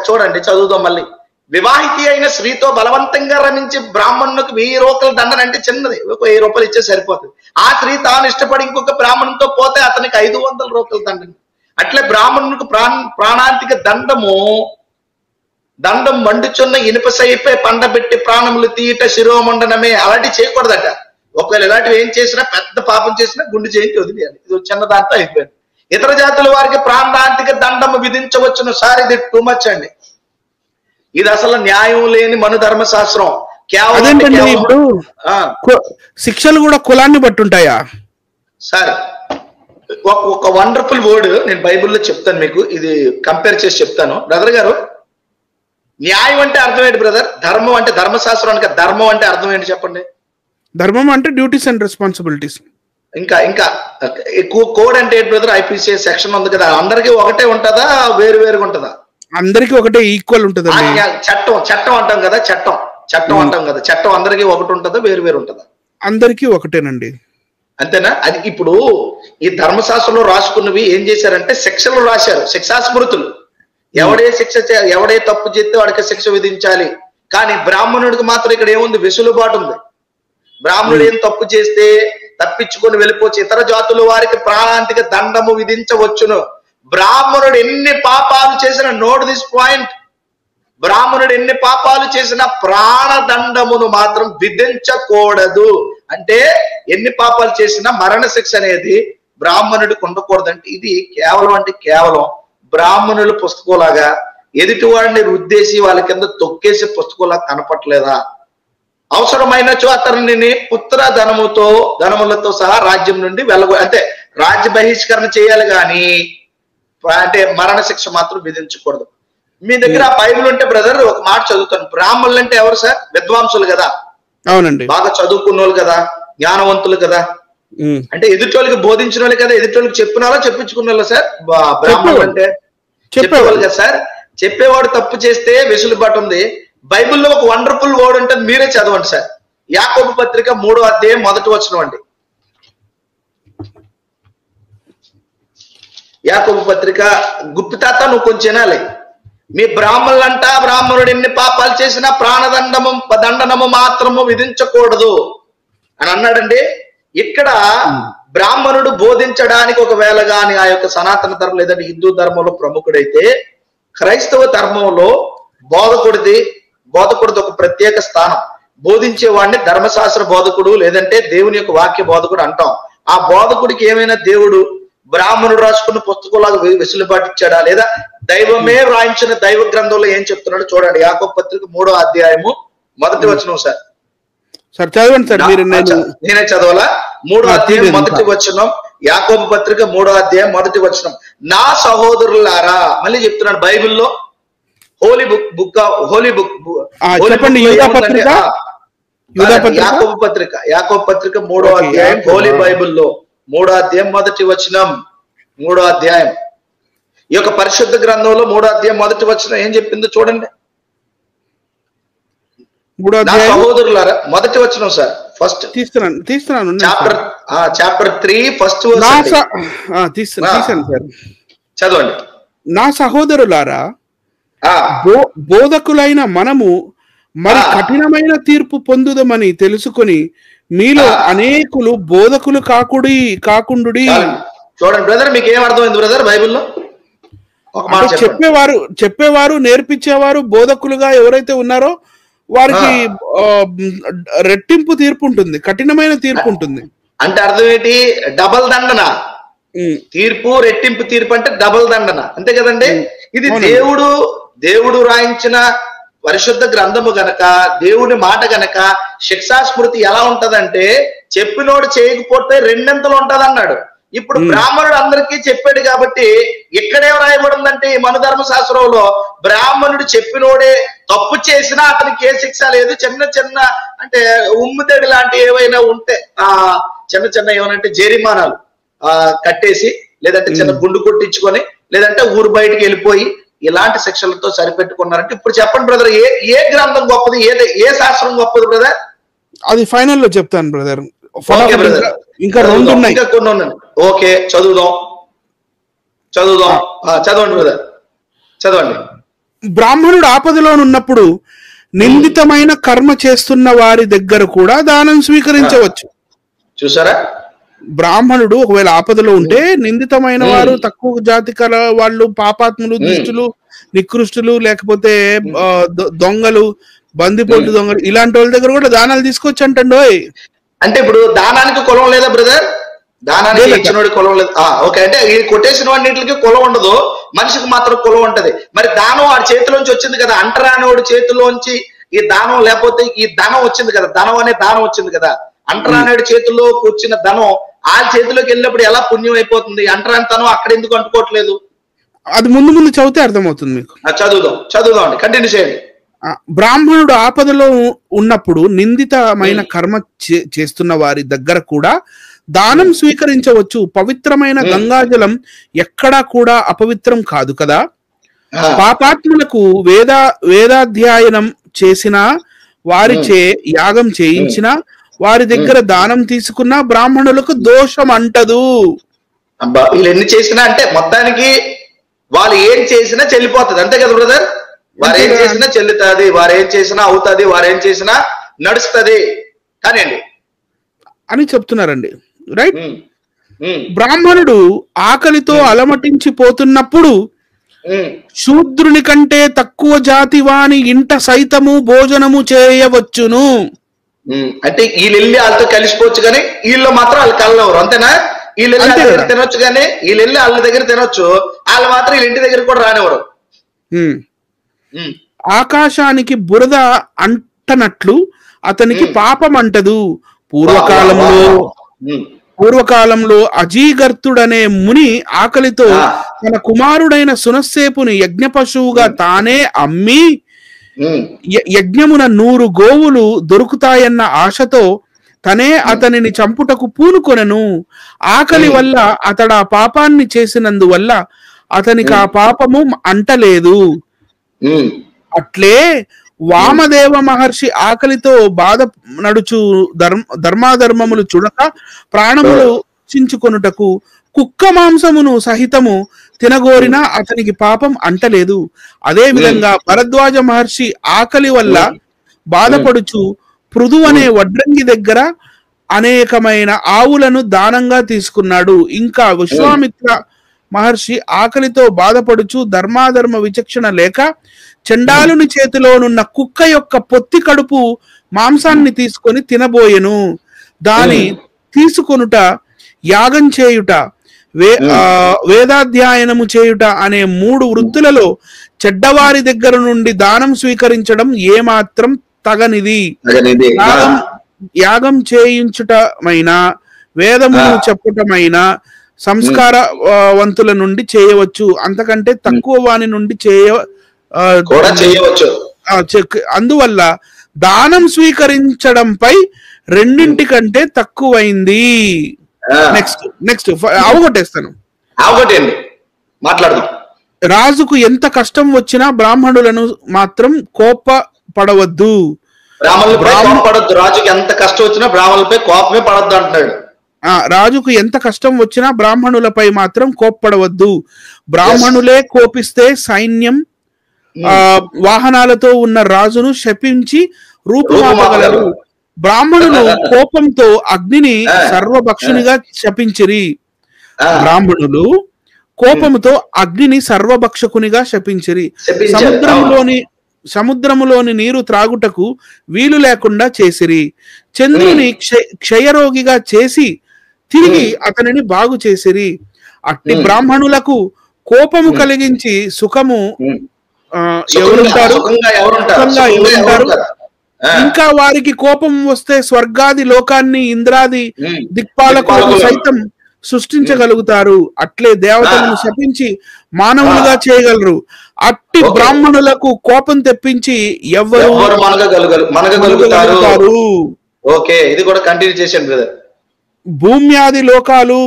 Speaker 2: చూడండి, చదువుదాం మళ్ళీ. వివాహితి అయిన స్త్రీతో బలవంతంగా రమించి బ్రాహ్మణునికి 1000 రూపాయల దండన అంటే చిన్నది, 1000 రూపాయలు ఇచ్చే సరిపోతుంది. ఆ స్త్రీ తాను ఇష్టపడి ఇంకొక బ్రాహ్మణునితో పోతే అతనికి 500 రూపాయల దండన. అట్లే బ్రాహ్మణునికి ప్రాణాంతిక దండం మండుచున్న ఇనుపసైపై పండబెట్టి ప్రాణములు తీయట శిరోమండనమే. అలాంటి చేయకూడదట. ఒకవేళ ఇలాంటివి ఏం చేసినా, పెద్ద పాపం చేసినా గుండు చేయించి వదిలేయాలి. ఇది చిన్న దాంతో అయిపోయింది. ఇతర జాతుల వారికి ప్రాణాంతిక దండము విధించవచ్చును. సార్ ఇది టూ మచ్ అండి. ఇది అసలు న్యాయం లేని మనుధర్మశాస్త్రం.
Speaker 3: ఇప్పుడు శిక్షలు కూడా కులాన్ని బట్టి ఉంటాయా
Speaker 2: సార్? ఒక వండర్ఫుల్ వర్డ్ నేను బైబిల్లో చెప్తాను మీకు, ఇది కంపేర్ చేసి చెప్తాను. బ్రదర్ గారు, న్యాయం అంటే అర్థం ఏంటి బ్రదర్? ధర్మం అంటే ధర్మశాస్త్రం అంటే ధర్మం అంటే అర్థం ఏంటి చెప్పండి?
Speaker 3: ధర్మం అంటే డ్యూటీస్ అండ్ రెస్పాన్సిబిలిటీస్.
Speaker 2: ఇంకా ఎక్కువ కోడ్ అంటే ఏంటి బ్రదర్? ఐపీసీఎస్ సెక్షన్ ఉంది కదా, అందరికీ ఒకటే ఉంటుందా, వేరు వేరుగా ఉంటుందా?
Speaker 3: అందరికీ ఒకటే ఈక్వల్ ఉంటుంది.
Speaker 2: చట్టం అంటాం కదా, చట్టం అంటాం కదా, చట్టం అందరికీ ఒకటి ఉంటుందా, వేరు వేరు ఉంటుందా?
Speaker 3: అందరికీ ఒకటేనండి.
Speaker 2: అంతేనా? అది ఇప్పుడు ఈ ధర్మశాస్త్రంలో రాసుకున్నవి ఏం చేశారంటే శిక్షలు రాశారు, శిక్షాస్మృతులు. ఎవడే తప్పు చేస్తే వాడికి శిక్ష విధించాలి. కానీ బ్రాహ్మణుడికి మాత్రం ఇక్కడ ఏముంది? వెసులుబాటు ఉంది. బ్రాహ్మణుడు ఏం తప్పు చేస్తే తప్పించుకొని వెళ్ళిపోవచ్చు. ఇతర జాతుల వారికి ప్రాణాంతిక దండము విధించవచ్చును. బ్రాహ్మణుడు ఎన్ని పాపాలు చేసిన, నోట్ దిస్ పాయింట్, బ్రాహ్మణుడు ఎన్ని పాపాలు చేసిన ప్రాణదండమును మాత్రం విధించకూడదు. అంటే ఎన్ని పాపాలు చేసినా మరణ శిక్ష అనేది బ్రాహ్మణుడికి ఉండకూడదంటే ఇది కేవలం బ్రాహ్మణుల పుస్తకంలాగా ఎదుటి వాడిని రుద్దేసి వాళ్ళ కింద తొక్కేసి పుస్తకంలాగా కనపట్లేదా? అవసరమైనచో అతనిని పుత్ర ధనములతో సహా రాజ్యం నుండి అంటే రాజ్య బహిష్కరణ చేయాలి, కానీ అంటే మరణ శిక్ష మాత్రం విధించకూడదు. మీ దగ్గర ఆ బైబిల్ ఉంటే బ్రదర్ ఒక మాట చదువుతాను. బ్రాహ్మణులు అంటే ఎవరు సార్? విద్వాంసులు కదా.
Speaker 3: అవునండి.
Speaker 2: బాగా చదువుకున్న వాళ్ళు కదా, జ్ఞానవంతులు కదా. అంటే ఎదుటోళ్ళకి బోధించిన వాళ్ళు కదా, ఎదుటోళ్ళకి చెప్పిన వాళ్ళ చెప్పించుకున్న వాళ్ళు సార్ బ్రాహ్మణులు అంటే? చెప్పేవాళ్ళు కదా సార్. చెప్పేవాడు తప్పు చేస్తే వెసులుబాటు ఉంది. బైబిల్లో ఒక వండర్ఫుల్ వర్డ్ ఉంటుంది, మీరే చదవండి సార్. యాకోబు పత్రిక 3వ అధ్యాయం 1వ వచనం అండి. యాకోబు పత్రిక, గుప్పితాత నువ్వు కొంచెం వినాలి. మీ బ్రాహ్మణుడు ఎన్ని పాపాలు చేసినా దండనము మాత్రము విధించకూడదు అని అన్నాడండి. ఇక్కడ బ్రాహ్మణుడు బోధించడానికి ఒకవేళ గాని ఆ యొక్క సనాతన ధర్మం లేదంటే హిందూ ధర్మంలో ప్రముఖుడైతే, క్రైస్తవ ధర్మంలో బోధకుడిది ఒక ప్రత్యేక స్థానం. బోధించేవాడిని ధర్మశాస్త్ర బోధకుడు లేదంటే దేవుని యొక్క వాక్య బోధకుడు అంటాం. ఆ బోధకుడికి ఏమైనా దేవుడు బ్రాహ్మణుడు రాసుకున్న పుస్తకంలాగా వెసులుబాటు ఇచ్చాడా, లేదా దైవమే వ్రాయించిన దైవ గ్రంథంలో ఏం చెప్తున్నాడు చూడండి. యాకోబు పత్రిక 3వ అధ్యాయము 1వ వచనం సార్.
Speaker 3: చదవండి సార్.
Speaker 2: నేనే చదవాలా? 3వ అధ్యాయం 1వ వచనం, యాకోబు పత్రిక 3వ అధ్యాయం 1వ వచనం. నా సహోదరులారా, మళ్ళీ చెప్తున్నాడు బైబిల్లో, హోలీ బుక్
Speaker 3: చెప్పండి.
Speaker 2: యాకోబు పత్రిక 3వ అధ్యాయం, హోలీ బైబిల్లో 3వ అధ్యాయం 1వ వచనం. 3వ అధ్యాయం ఈ యొక్క పరిశుద్ధ గ్రంథంలో 3వ అధ్యాయం 1వ వచనం ఏం చెప్పిందో చూడండి. సహోదరులారా, 1వ వచనం సార్. ఫస్ట్
Speaker 3: తీస్తున్నాను.
Speaker 2: చాప్టర్ 3 ఫస్ట్ చదవండి.
Speaker 3: నా సహోదరులారా, బోధకులైన మనము మరి కఠినమైన తీర్పు పొందుదమని తెలుసుకొని మీలో అనేకులు బోధకులు కాకుండుడి.
Speaker 2: చూడండి బ్రదర్, మీకు ఏం అర్థమైంది బ్రదర్ బైబిల్లో?
Speaker 3: చెప్పేవారు నేర్పించేవారు బోధకులుగా ఎవరైతే ఉన్నారో వారికి రెట్టింపు తీర్పు ఉంటుంది, కఠినమైన తీర్పు ఉంటుంది.
Speaker 2: అంటే అర్థం ఏంటి? డబల్ దండన. తీర్పు రెట్టింపు తీర్పు అంటే డబల్ దండన, అంతే కదండి. ఇది దేవుడు రాయించిన పరిశుద్ధ గ్రంథము గనక, దేవుడి మాట గనక శిక్షాస్మృతి ఎలా ఉంటదంటే చెప్పినోడు చేయకపోతే రెండింతలు ఉంటది అన్నాడు. ఇప్పుడు బ్రాహ్మణుడు అందరికీ చెప్పాడు కాబట్టి ఇక్కడే రాయబడిందంటే ఈ మనుధర్మ శాస్త్రంలో బ్రాహ్మణుడు చెప్పినోడే తప్పు చేసినా అతనికి ఏ శిక్ష లేదు. చిన్న చిన్న అంటే ఉమ్మితడి లాంటి ఏవైనా ఉంటే చిన్న ఏమనంటే జరిమానాలు కట్టేసి, లేదంటే చిన్న గుండు కొట్టించుకొని, లేదంటే ఊరు బయటికి వెళ్ళిపోయి ఇలాంటి శిక్షలతో సరిపెట్టుకున్నారంటే ఇప్పుడు చెప్పండి బ్రదర్, ఏ గ్రంథం గొప్పది, ఏ శాస్త్రం గొప్పది బ్రదర్?
Speaker 3: అది ఫైనల్ లో చెప్తాను బ్రదర్. ఇంకా రెండు ఉన్నాయి,
Speaker 2: ఇంకా కొన్ని ఉన్నాయి. ఓకే, చదువుదాం. చదవండి బ్రదర్, చదవండి.
Speaker 3: బ్రాహ్మణుడు ఆపదలో ఉన్నప్పుడు నిందితమైన కర్మ చేస్తున్న వారి దగ్గర కూడా దానం స్వీకరించవచ్చు.
Speaker 2: చూసారా?
Speaker 3: బ్రాహ్మణుడు ఒకవేళ ఆపదలో ఉంటే నిందితమైన వారు, తక్కువ జాతి కల వాళ్ళు, పాపాత్ములు, దుష్టులు, నికృష్టులు, లేకపోతే దొంగలు, బందిపోటు దొంగలు, ఇలాంటి వాళ్ళ దగ్గర కూడా దానాలు తీసుకొచ్చి అంటండోయ్.
Speaker 2: అంటే ఇప్పుడు దానానికి కులం లేదా బ్రదర్? దానానికి ఇచ్చినోడి కులం లేదు. ఓకే, అంటే ఈ కొట్టేసిన వాడికి కులం ఉండదు, మనిషికి మాత్రం కులం ఉంటది. మరి దానం వాడి చేతిలోంచి వచ్చింది కదా, అంటరానివాడి చేతిలోంచి ఈ దానం, లేకపోతే ఈ ధనం వచ్చింది కదా, ధనం అనే దానం వచ్చింది కదా. అంటరానివాడి చేతిలోకి వచ్చిన ధనం వాళ్ళ చేతిలోకి వెళ్ళినప్పుడు ఎలా పుణ్యం అయిపోతుంది? అంటరానితనం అక్కడ ఎందుకు అంటుకోవట్లేదు?
Speaker 3: అది ముందు చదివితే అర్థమవుతుంది మీకు.
Speaker 2: చదువుదాం అండి, కంటిన్యూ చేయండి.
Speaker 3: బ్రాహ్మణుడు ఆపదలో ఉన్నప్పుడు నిందితమైన కర్మ చేస్తున్న వారి దగ్గర కూడా దానం స్వీకరించవచ్చు. పవిత్రమైన గంగాజలం ఎక్కడా కూడా అపవిత్రం కాదు కదా. పాపాత్ములకు వేదాధ్యయనం చేసిన వారిచే యాగం చేయించిన వారి దగ్గర దానం తీసుకున్న బ్రాహ్మణులకు దోషం అంటదు.
Speaker 2: వీళ్ళు ఎన్ని చేసినా అంటే మొత్తానికి వాళ్ళు ఏం చేసినా చెల్లిపోతుంది, అంతే కదా బ్రదర్? వారు ఏం చేసినా చెల్లుతుంది, వారు ఏం చేసినా అవుతుంది, వారు ఏం చేసినా నడుస్తుంది కానివ్వండి
Speaker 3: అని చెప్తున్నారండి. రైట్? బ్రాహ్మణుడు ఆకలితో అలమటించిపోతున్నప్పుడు శూద్రుని కంటే తక్కువ జాతి వాని ఇంట సైతము భోజనము చేయవచ్చును.
Speaker 2: అంటే వీళ్ళు వెళ్ళి వాళ్ళతో కలిసిపోవచ్చు కానీ వీళ్ళు మాత్రం వాళ్ళు కలవరు, అంతేనా? వీళ్ళు వెళ్ళి వాళ్ళ దగ్గర తినొచ్చు కానీ వీళ్ళు వెళ్ళి వాళ్ళ దగ్గర తినొచ్చు, వాళ్ళు మాత్రం వీళ్ళ ఇంటి దగ్గర కూడా రానివ్వరు.
Speaker 3: ఆకాశానికి బురద అంటనట్లు అతనికి పాపం అంటదు. పూర్వకాలంలో అజీగర్తుడనే ముని ఆకలితో తన కుమారుడైన సునస్సేపుని యజ్ఞ పశువుగా తానే అమ్మి యజ్ఞమున 100 గోవులు దొరుకుతాయన్న ఆశతో తనే అతనిని చంపుటకు పూనుకొనెను. ఆకలి వల్ల అతడు ఆ పాపాన్ని చేసినందువల్ల అతనికి ఆ పాపము అంటలేదు. అట్లే వామదేవ మహర్షి ఆకలితో బాధ నడుచు ధర్మాధర్మములు చూడక ప్రాణములు చించుకొనుటకు కుక్క మాంసమును సహితము తినగోరినా అతనికి పాపం అంటలేదు. అదే విధంగా భరద్వాజ మహర్షి ఆకలి వల్ల బాధపడుచు పృథు అనే వడ్రంగి దగ్గర అనేకమైన ఆవులను దానంగా తీసుకున్నాడు. ఇంకా విశ్వామిత్ర మహర్షి ఆకలితో బాధపడుచు ధర్మాధర్మ విచక్షణ లేక చండాలుని చేతిలోనున్న కుక్క యొక్క పొత్తి కడుపు మాంసాన్ని తీసుకొని తినబోయెను. దాని తీసుకొనుట, యాగం చేయుట, వేదాధ్యయనము చేయుట అనే 3 వృత్తులలో చెడ్డవారి దగ్గర నుండి దానం స్వీకరించడం ఏమాత్రం తగనిది. యాగం చేయించుటమైనా వేదమును చెప్పటమైనా సంస్కారవంతుల నుండి చేయవచ్చు, అంతకంటే తక్కువ వాని నుండి చేయవచ్చు. అందువల్ల దానం స్వీకరించడంపై రెండింటికంటే తక్కువైంది. నెక్స్ట్ అవగొట్టేస్తాను.
Speaker 2: మాట్లాడదాం.
Speaker 3: రాజుకు ఎంత కష్టం వచ్చినా బ్రాహ్మణులను మాత్రం కోపపడవద్దు.
Speaker 2: రాజుకి ఎంత కష్టం వచ్చినా బ్రాహ్మణులపై కోపమే పడద్దు అంటున్నాడు.
Speaker 3: రాజుకు ఎంత కష్టం వచ్చినా బ్రాహ్మణులపై మాత్రం కోప్పడవద్దు. బ్రాహ్మణులే కోపిస్తే సైన్యం వాహనాలతో ఉన్న రాజును శపించి రూపుమాపగలరు. బ్రాహ్మణులు కోపంతో అగ్నిని సర్వభక్షునిగా శపించిరి. బ్రాహ్మణులు కోపంతో అగ్నిని సర్వభక్షకునిగా శపించిరి. సముద్రములోని నీరు త్రాగుటకు వీలు లేకుండా చేసిరి. చంద్రుని క్షయరోగిగా చేసి తిరిగి అతనిని బాగు చేసిరి. అట్టి బ్రాహ్మణులకు కోపము కలిగించి సుఖము ఎవరుంటారు? ఇంకా వారికి కోపం వస్తే స్వర్గాది లోకాన్ని ఇంద్రాది దిక్పాలకులకు సైతం సృష్టించగలుగుతారు. అట్లే దేవతలను శపించి మానవులుగా చేయగలరు. అట్టి బ్రాహ్మణులకు కోపం తెప్పించి ఎవరు మనగలుగుతారు?
Speaker 2: ఇది కూడా కంటిన్యూ చేశాను బ్రదర్.
Speaker 3: భూమ్యాది లోకాలు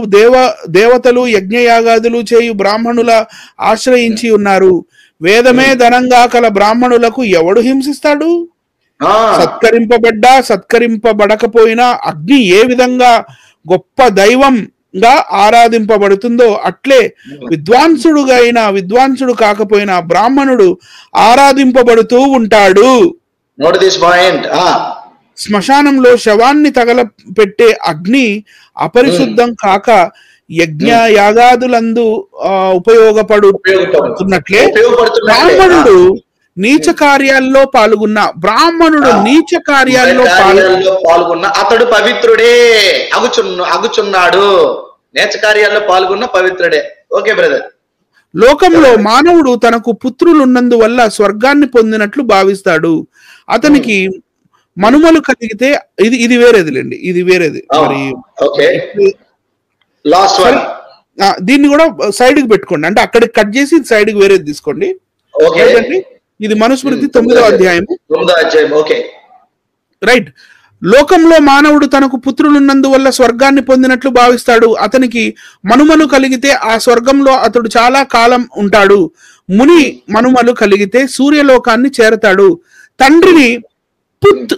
Speaker 3: దేవతలు యజ్ఞయాగాదులు చేయు బ్రాహ్మణుల ఆశ్రయించి ఉన్నారు. వేదమే ధనంగా కల బ్రాహ్మణులకు ఎవడు హింసిస్తాడు? సత్కరింపబడకపోయినా అగ్ని ఏ విధంగా గొప్ప దైవంగా ఆరాధింపబడుతుందో అట్లే విద్వాంసుడు కాకపోయినా బ్రాహ్మణుడు ఆరాధింపబడుతూ ఉంటాడు. శ్మశానంలో శవాన్ని తగలపెట్టే అగ్ని అపరిశుద్ధం కాక యజ్ఞ యాగాదులందు ఉపయోగపడుతున్నట్లే బ్రాహ్మణుడు నీచ కార్యాల్లో పాల్గొన్న
Speaker 2: అతడు పవిత్రుడే అగుచున్నాడు. నీచ కార్యాల్లో పాల్గొన్న పవిత్రుడే. Okay brother.
Speaker 3: లోకంలో మానవుడు తనకు పుత్రులున్నందువల్ల స్వర్గాన్ని పొందినట్లు భావిస్తాడు. అతనికి మనుమలు కలిగితే ఇది వేరేదిలేండి, ఇది వేరేది. మరి దీన్ని కూడా సైడ్ కి పెట్టుకోండి, అంటే అక్కడికి కట్ చేసి సైడ్ కి వేరేది తీసుకోండి. ఇది మనుస్మృతి 9వ అధ్యాయం. రైట్. లోకంలో మానవుడు తనకు పుత్రులున్నందువల్ల స్వర్గాన్ని పొందినట్లు భావిస్తాడు. అతనికి మనుమలు కలిగితే ఆ స్వర్గంలో అతడు చాలా కాలం ఉంటాడు. ముని మనుమలు కలిగితే సూర్యలోకాన్ని చేరతాడు. తండ్రిని పుత్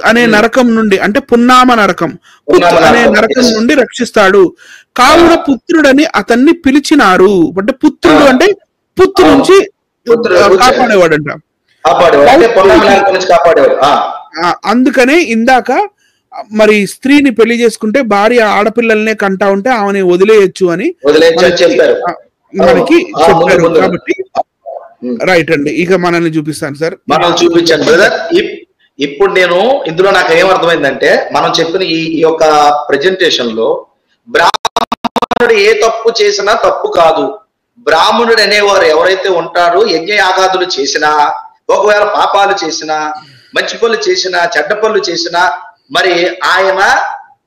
Speaker 3: అనే నరకం నుండి, అంటే పున్నామ నరకం, పుత్ అనే నరకం నుండి రక్షిస్తాడు. కావున పుత్రుడని అతన్ని పిలిచినారు. అంటే పుత్రుడు అంటే పుత్తు నుంచి కాపాడేవాడంట. అందుకనే ఇందాక మరి స్త్రీని పెళ్లి చేసుకుంటే భార్య ఆడపిల్లల్నే కంటా ఉంటే ఆమెని వదిలేయచ్చు అని మనకి చెప్పారు. కాబట్టి రైట్ అండి, ఇక మనల్ని చూపిస్తాను సార్.
Speaker 2: మనల్ని చూపించాను బ్రదర్. ఇప్పుడు నేను ఇందులో నాకు ఏమర్థమైందంటే, మనం చెప్పిన ఈ యొక్క ప్రెజెంటేషన్ లో బ్రాహ్మణుడు ఏ తప్పు చేసినా తప్పు కాదు. బ్రాహ్మణుడు అనేవారు ఎవరైతే ఉంటారో యజ్ఞ యాగాదులు చేసినా, ఒకవేళ పాపాలు చేసినా, మంచి పనులు చేసినా, చెడ్డ పనులు చేసినా, మరి ఆయన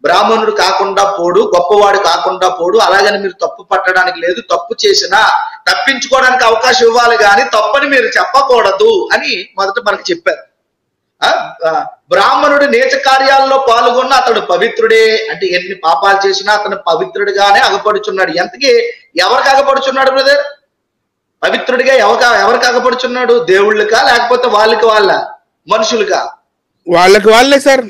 Speaker 2: బ్రాహ్మణుడు కాకుండా పోడు, గొప్పవాడు కాకుండా పోడు. అలాగని మీరు తప్పు పట్టడానికి లేదు. తప్పు చేసినా తప్పించుకోవడానికి అవకాశం ఇవ్వాలి కానీ తప్పని మీరు చెప్పకూడదు అని మొదట మనకు చెప్పారు. బ్రాహ్మణుడు నీచ కార్యాల్లో పాల్గొన్న అతడు పవిత్రుడే. అంటే ఎన్ని పాపాలు చేసినా అతను పవిత్రుడిగానే అగపడుచున్నాడు. ఎంతకీ ఎవరికి అగపడుచున్నాడు బ్రదర్? పవిత్రుడిగా ఎవరికి అగపడుచున్నాడు? దేవుళ్ళకా లేకపోతే వాళ్ళ మనుషులుగా?
Speaker 3: వాళ్ళే సార్.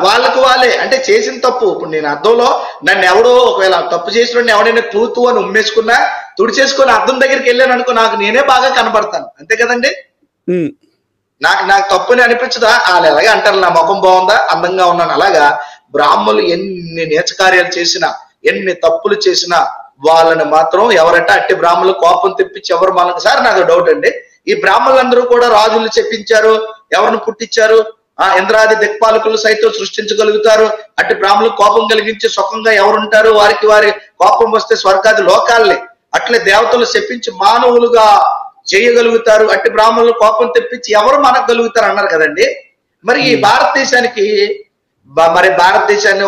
Speaker 2: వాళ్ళకు వాళ్ళే. అంటే చేసిన తప్పు. ఇప్పుడు నేను అద్దంలో నన్ను ఎవడో ఒకవేళ తప్పు చేసిన ఎవడైనా తూతూ అని ఉమ్మేసుకున్నా, తుడిచేసుకొని అద్దం దగ్గరికి వెళ్ళాను అనుకో, నాకు నేనే బాగా కనపడతాను. అంతే కదండి. నాకు తప్పుని అనిపించదా? వాళ్ళు ఎలాగే అంటారు, నా ముఖం బాగుందా, అందంగా ఉన్నాను. అలాగా బ్రాహ్మణులు ఎన్ని నీచకార్యాలు చేసినా, ఎన్ని తప్పులు చేసినా వాళ్ళని మాత్రం ఎవరంటే అట్టి బ్రాహ్మణులు కోపం తెప్పించి ఎవరు మనకు. సార్ నాకు డౌట్ అండి, ఈ బ్రాహ్మణులందరూ కూడా రాజులు చెప్పించారు, ఎవరిని పుట్టించారు? ఇంద్రాది దిక్పాలకులు సైతం సృష్టించగలుగుతారు. అట్టి బ్రాహ్మణులు కోపం కలిగించి సుఖంగా ఎవరుంటారు? వారి కోపం వస్తే స్వర్గాది లోకాల్ని అట్లే దేవతలు చెప్పించి మానవులుగా చేయగలుగుతారు. అట్టి బ్రాహ్మణులు కోపం తెప్పించి ఎవరు మనకు గలుగుతారు అన్నారు కదండి. మరి ఈ భారతదేశాన్ని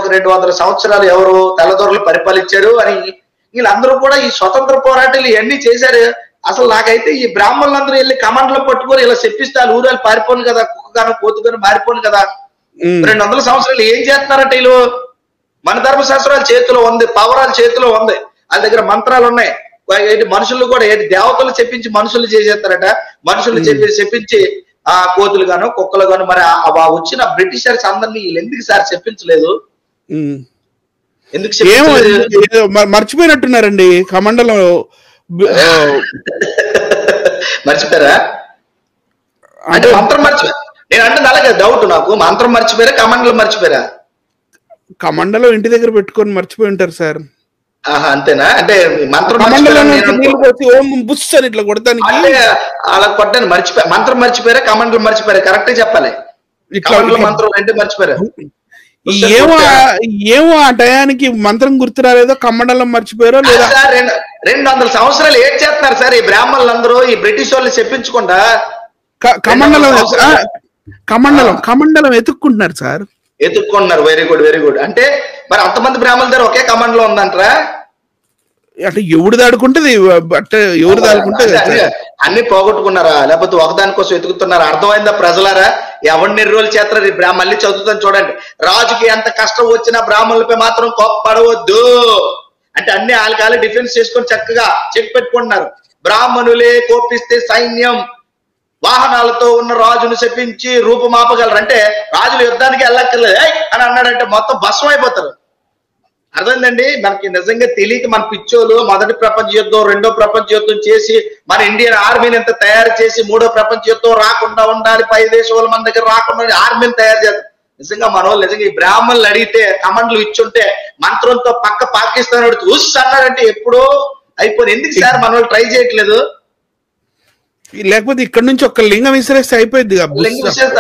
Speaker 2: ఒక 200 సంవత్సరాలు ఎవరు తెల్లదొరలు పరిపాలించారు అని వీళ్ళందరూ కూడా ఈ స్వతంత్ర పోరాటాలు ఇవన్నీ చేశారు. అసలు నాకైతే ఈ బ్రాహ్మణులందరూ వెళ్ళి కమాండ్లో పట్టుకొని ఇలా చెప్పిస్తే వాళ్ళు ఊరాలు పారిపోను కదా, కుక్కగాను కోతుగాను మారిపోను కదా. 200 సంవత్సరాలు ఏం చేస్తున్నారంటే వీళ్ళు? మన ధర్మశాస్త్రాలు చేతిలో ఉంది, పవరాలు చేతిలో ఉంది, వాళ్ళ దగ్గర మంత్రాలు ఉన్నాయి. మనుషులు కూడా దేవతలు చెప్పించి మనుషులు చేసేస్తారట. మనుషులు చెప్పించి ఆ కోతులు గాను కుక్కలు గాను. మరి వచ్చిన బ్రిటిషర్స్ అందరినీ వీళ్ళు ఎందుకు సార్ చెప్పించలేదు? ఎందుకు
Speaker 3: ఏమో
Speaker 2: చెప్పించలేదు?
Speaker 3: ఏదో మర్చిపోయినట్టున్నారండి కమండలం.
Speaker 2: మర్చిపోయారా? అంటే మంత్రం మర్చిపోయారు. నేను అంటే అలాగే డౌట్ నాకు, మంత్రం మర్చిపోయారా కమండలం మర్చిపోయారా?
Speaker 3: కమండలం ఇంటి దగ్గర పెట్టుకొని మర్చిపోయి ఉంటారు సార్.
Speaker 2: ఆహా, అంతేనా? అంటే మంత్రం
Speaker 3: కమండలం
Speaker 2: మర్చిపోయారా?
Speaker 3: ఓం బుస్ అని ఇట్లా కొడతానికి
Speaker 2: అంటే అలా కొట్టాను, మర్చిపోయా. మంత్రం మర్చిపోయారా కమండలం మర్చిపోయారా? కరెక్టే చెప్పాలి.
Speaker 3: ఇట్లా
Speaker 2: కమండలం మంత్రం రెండు మర్చిపోయారా?
Speaker 3: ఏమో ఆ టయానికి మంత్రం గుర్తు రాలేదో కమండలం మర్చిపోయారో లేదా.
Speaker 2: 200 సంవత్సరాలు ఏడ్ చేస్తున్నారు సార్ ఈ బ్రాహ్మణులందరూ, ఈ బ్రిటిష్ వాళ్ళు చెప్పించకుండా.
Speaker 3: కమండలం ఎత్తుక్కుంటున్నారు సార్.
Speaker 2: ఎత్తుక్కుంటున్నారు. Very good, very good. అంటే మరి అంతమంది బ్రాహ్మణుల దగ్గర ఒకే కమండలం ఉందంటారా?
Speaker 3: అంటే ఎవడు దాడుకుంటది అంటే ఎవరు దాడుకుంటే
Speaker 2: అన్ని పోగొట్టుకున్నారా, లేకపోతే ఒకదానికోసం ఎతుకుతున్నారా? అర్థమైందా ప్రజలారా? ఎవరిని రోజులు చేస్తారు? మళ్ళీ చదువుతాను చూడండి. రాజుకి ఎంత కష్టం వచ్చినా బ్రాహ్మణులపై మాత్రం కోప్పడవద్దు అంటే అన్ని వాళ్ళకి డిఫెన్స్ చేసుకొని చక్కగా చెక్ పెట్టుకుంటున్నారు. బ్రాహ్మణులే కోపిస్తే సైన్యం వాహనాలతో ఉన్న రాజును శపించి రూపుమాపగలరు. అంటే రాజులు యుద్ధానికి వెళ్ళక్కర్లేదు అని అన్నాడంటే మొత్తం భస్మం అయిపోతారు. అర్థమైందండి? మనకి నిజంగా తెలియక మన పిచ్చోలు మొదటి ప్రపంచ యుద్ధం, రెండో ప్రపంచ యుద్ధం చేసి మన ఇండియన్ ఆర్మీని ఎంత తయారు చేసి మూడో ప్రపంచ యుద్ధం రాకుండా ఉండాలి, పై దేశం వాళ్ళు మన దగ్గర రాకుండా ఆర్మీని తయారు చేస్తారు. నిజంగా మన వాళ్ళు నిజంగా ఈ బ్రాహ్మణులు అడిగితే కమాండ్లు ఇచ్చుంటే మంత్రంతో పక్క పాకిస్తాన్ వాడు చూసి అన్నారంటే ఎప్పుడో అయిపోయింది. ఎందుకు సార్ మన వాళ్ళు ట్రై చేయట్లేదు?
Speaker 3: లేకపోతే ఇక్కడ నుంచి ఒక లింగం విసిరేస్తే అయిపోయింది.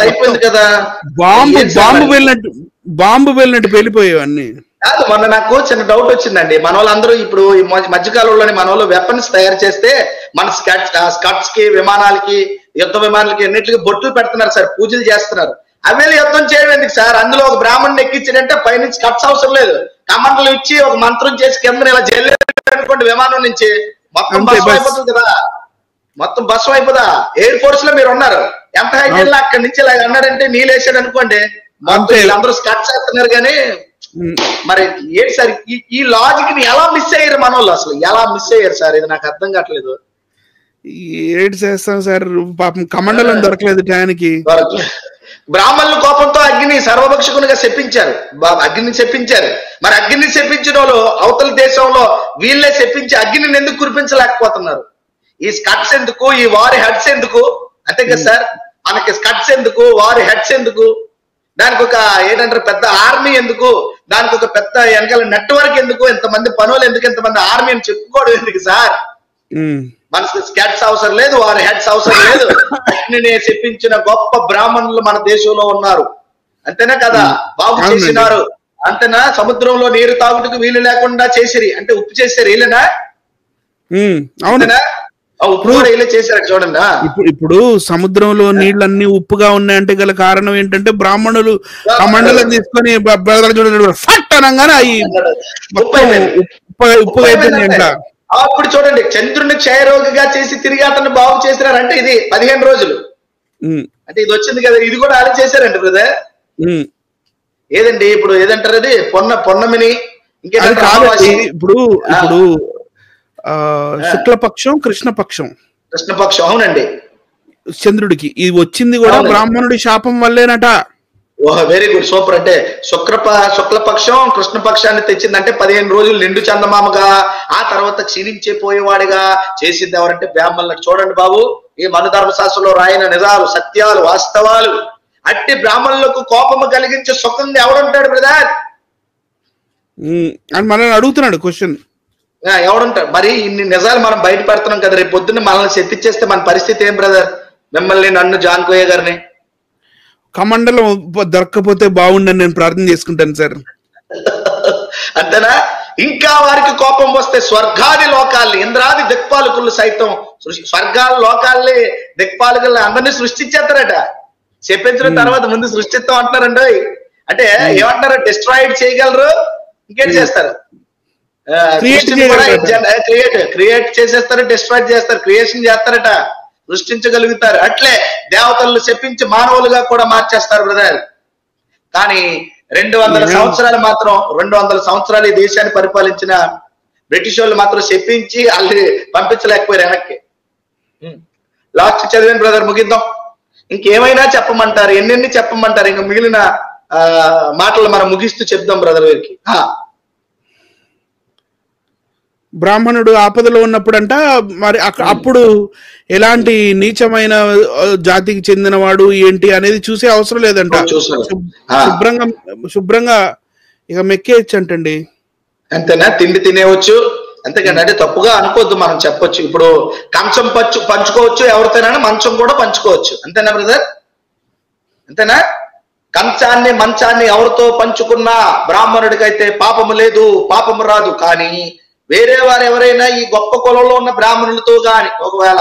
Speaker 2: అయిపోయింది కదా.
Speaker 3: బాంబు వెళ్ళినట్టు వెళ్ళిపోయేవన్నీ
Speaker 2: కాదు. మొన్న నాకు చిన్న డౌట్ వచ్చిందండి. మన వాళ్ళందరూ ఇప్పుడు ఈ మధ్యకాలంలోని మన వాళ్ళు వెపన్స్ తయారు చేస్తే మన స్కట్స్ కి, విమానాలకి, యుద్ధ విమానాలకి ఎన్నిటికి బొట్లు పెడుతున్నారు సార్, పూజలు చేస్తున్నారు. అవేళ యుద్ధం చేయడం ఎందుకు సార్? అందులో ఒక బ్రాహ్మణుని ఎక్కించాడంటే పైనుంచి స్కట్స్ అవసరం లేదు, కమండలు ఇచ్చి ఒక మంత్రం చేసి కింద ఇలా జల్లుకోండి విమానం నుంచి, మొత్తం భస్మం అయిపోతుంది కదా. మొత్తం భస్మం అయిపోదా? ఎయిర్ ఫోర్స్ లో మీరు ఉన్నారు, ఎంత హైట్ వెళ్ళి అక్కడి నుంచి ఇలా అన్నాడంటే నీళ్ళేసాడు అనుకోండి, అందరూ స్కట్స్ వేస్తున్నారు. కానీ మరి ఏంటి సార్ ఈ లాజిక్ ని ఎలా మిస్ అయ్యారు మన వాళ్ళు? అసలు ఎలా మిస్ అయ్యారు సార్? ఇది నాకు అర్థం కావట్లేదు.
Speaker 3: ఏడు చేస్తాం సార్, పాపం కమండలం దొరకలేదు టయానికి.
Speaker 2: బ్రాహ్మణుల కోపంతో అగ్ని సర్వభక్షకునిగా చెప్పించారు, అగ్నిని చెప్పించారు. మరి అగ్నిని చెప్పించిన వాళ్ళు అవతల దేశంలో వీళ్ళే చెప్పించి అగ్నిని ఎందుకు కురిపించలేకపోతున్నారు? ఈ స్కట్స్ ఎందుకు, ఈ వారి హెడ్స్ ఎందుకు? అంతే కదా సార్, మనకి స్కట్స్ ఎందుకు, వారి హెడ్స్ ఎందుకు? దానికి ఒక ఏంటంటారు పెద్ద ఆర్మీ ఎందుకు? దానికి ఒక పెద్ద వెనకాల నెట్వర్క్ ఎందుకు? ఎంతమంది పనులు ఎందుకు? ఎంతమంది ఆర్మీ అని చెప్పుకోవడం ఎందుకు సార్? మనకు స్కట్స్ అవసరం లేదు, వారి హెడ్స్ అవసరం లేదు. అగ్నిని చెప్పించిన గొప్ప బ్రాహ్మణులు మన దేశంలో ఉన్నారు. అంతేనా కదా? బాగు చేసినారు. అంతేనా? సముద్రంలో నీరు తాగుటకు వీలు లేకుండా చేసిరి అంటే ఉప్పు చేశారు వీళ్ళనా?
Speaker 3: అవునా?
Speaker 2: ఉప్పు కూడా వీళ్ళే చేశారు చూడండి.
Speaker 3: ఇప్పుడు సముద్రంలో నీళ్ళన్నీ ఉప్పుగా ఉన్నాయంటే గల కారణం ఏంటంటే బ్రాహ్మణులు కమండలం తీసుకొని ఫట్ అనగానే అవి ఉప్పుగా అయిపోయింది.
Speaker 2: అప్పుడు చూడండి, చంద్రుడిని క్షయరోగిగా చేసి తిరిగి అతన్ని బాగు చేసినారంటే ఇది 15 రోజులు అంటే ఇది వచ్చింది కదా, ఇది కూడా అలా చేశారండి బ్రదర్. ఏదండి ఇప్పుడు ఏదంటారు అది పొన్నమిని
Speaker 3: ఇప్పుడు శుక్లపక్షం కృష్ణపక్షం
Speaker 2: అవునండి.
Speaker 3: చంద్రుడికి ఇది వచ్చింది కూడా బ్రాహ్మణుడి శాపం వల్లేనట.
Speaker 2: ఓహో, వెరీ గుడ్, సూపర్. అంటే శుక్లపక్షం కృష్ణపక్షాన్ని తెచ్చిందంటే 15 రోజులు నిండు చందమామగా, ఆ తర్వాత క్షీణించే పోయేవాడిగా చేసింది ఎవరంటే బ్రాహ్మణులకు. చూడండి బాబు, ఈ మనుధర్మశాస్త్రంలో రాయన నిజాలు, సత్యాలు, వాస్తవాలు. అట్టి బ్రాహ్మణులకు కోపము కలిగించే సుఖంగా ఎవడుంటాడు బ్రదర్
Speaker 3: అని మనల్ని అడుగుతున్నాడు క్వశ్చన్.
Speaker 2: ఎవడుంటాడు? మరి ఇన్ని నిజాలు మనం బయట పెడుతున్నాం కదా, రేపు పొద్దున్న మనల్ని శక్తిచ్చేస్తే మన పరిస్థితి ఏం బ్రదర్? మిమ్మల్ని, నన్ను, జాన్ కోయ గారిని.
Speaker 3: కమండలం దొరకకపోతే బాగుండని నేను ప్రార్థన చేసుకుంటాను సార్.
Speaker 2: అంతేనా? ఇంకా వారికి కోపం వస్తే స్వర్గాది లోకాల్ని, ఇంద్రాది దిక్పాలకులు సైతం, స్వర్గాల లోకాల్ని, దిక్పాలకుల్ని అందరినీ సృష్టించేస్తారట. చెప్పించిన తర్వాత ముందు సృష్టిస్తాం అంటున్నారండి. అంటే ఏమంటారు? డిస్ట్రాయిడ్ చేయగలరు, ఇంకేం చేస్తారు? క్రియేట్ చేసేస్తారు, డిస్ట్రాయిడ్ చేస్తారు, క్రియేషన్ చేస్తారట, సృష్టించగలుగుతారు. అట్లే దేవతలను చెప్పించి మానవులుగా కూడా మార్చేస్తారు బ్రదర్. కానీ 200 సంవత్సరాలు మాత్రం 200 సంవత్సరాలు ఈ దేశాన్ని పరిపాలించిన బ్రిటిష్ వాళ్ళు మాత్రం చెప్పించి వాళ్ళు పంపించలేకపోయారు వెనక్కి. లాస్ట్ చదివాను బ్రదర్, ముగిద్దాం. ఇంకేమైనా చెప్పమంటారు? ఎన్నెన్ని చెప్పమంటారు? ఇంకా మిగిలిన మాటలు మనం ముగిస్తూ చెప్దాం బ్రదర్ వీరికి.
Speaker 3: బ్రాహ్మణుడు ఆపదలో ఉన్నప్పుడంట మరి అప్పుడు ఎలాంటి నీచమైన జాతికి చెందినవాడు ఏంటి అనేది చూసే అవసరం లేదంట. శుభ్రంగా ఇక మెక్కేయచ్చు అంటండి.
Speaker 2: అంతేనా? తిండి తినేవచ్చు, అంతేకాని అంటే తప్పుగా అనుకోవద్దు. మనం చెప్పొచ్చు, ఇప్పుడు కంచం పంచుకోవచ్చు ఎవరితోనైనా, మంచం కూడా పంచుకోవచ్చు. అంతేనా బ్రదర్? అంతేనా? మంచాన్ని ఎవరితో పంచుకున్నా బ్రాహ్మణుడికైతే పాపము లేదు, పాపము రాదు. కానీ వేరే వారు ఎవరైనా ఈ గొప్ప కులంలో ఉన్న బ్రాహ్మణులతో గాని ఒకవేళ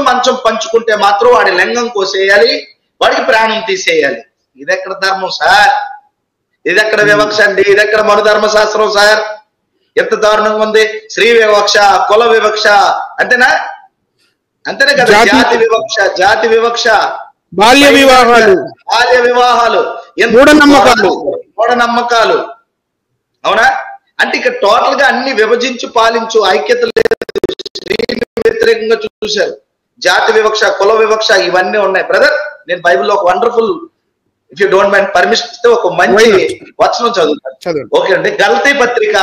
Speaker 2: మంచం పంచుకుంటే మాత్రం వాడి లింగం కోసేయాలి, వాడికి ప్రాణం తీసేయాలి. ఇదెక్కడ ధర్మం సార్? ఇదెక్కడ వివక్ష అండి? ఇదెక్కడ మనుధర్మ శాస్త్రం సార్? ఎంత దారుణంగా ఉంది. స్త్రీ వివక్ష, కుల వివక్ష, అంతేనా? అంతేనే కదా, జాతి వివక్ష,
Speaker 3: బాల్య వివాహాలు,
Speaker 2: మూఢనమ్మకాలు. అవునా? అంటే ఇక్కడ టోటల్ గా అన్ని విభజించు పాలించు, ఐక్యత లేదు, స్త్రీని వ్యతిరేకంగా చూశారు. జాతి వివక్ష, కుల వివక్ష ఇవన్నీ ఉన్నాయి. బ్రదర్, నేను బైబిల్లో ఒక wonderful, if you don't mind permission ఇస్తే ఒక మంచి వచనం చదువుతాను. ఓకే అండి. గలతీ పత్రిక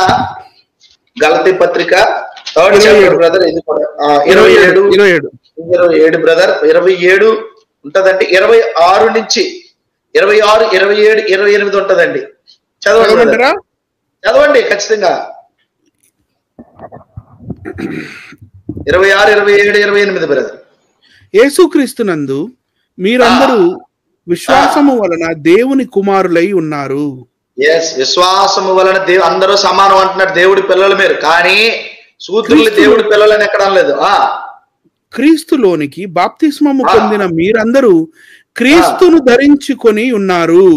Speaker 2: 3rd చాప్టర్ బ్రదర్. ఇది కూడా 27 బ్రదర్, 27 ఉంటదండి. 26 నుంచి 26, 27, 28 ఉంటదండి. చదవండి ఖచ్చితంగా. 26, 27, 28 బ్రదర్.
Speaker 3: యేసుక్రీస్తునందు మీరందరూ విశ్వాసము వలన దేవుని కుమారులై ఉన్నారు.
Speaker 2: విశ్వాసము వలన అందరూ సమానం అంటున్నారు. దేవుడి పిల్లలు మీరు, కానీ సూత్రులు దేవుడి పిల్లలని ఎక్కడ అనలేదు.
Speaker 3: క్రీస్తులోనికి బాప్తిస్మము పొందిన మీరందరూ క్రీస్తును ధరించుకొని ఉన్నారు.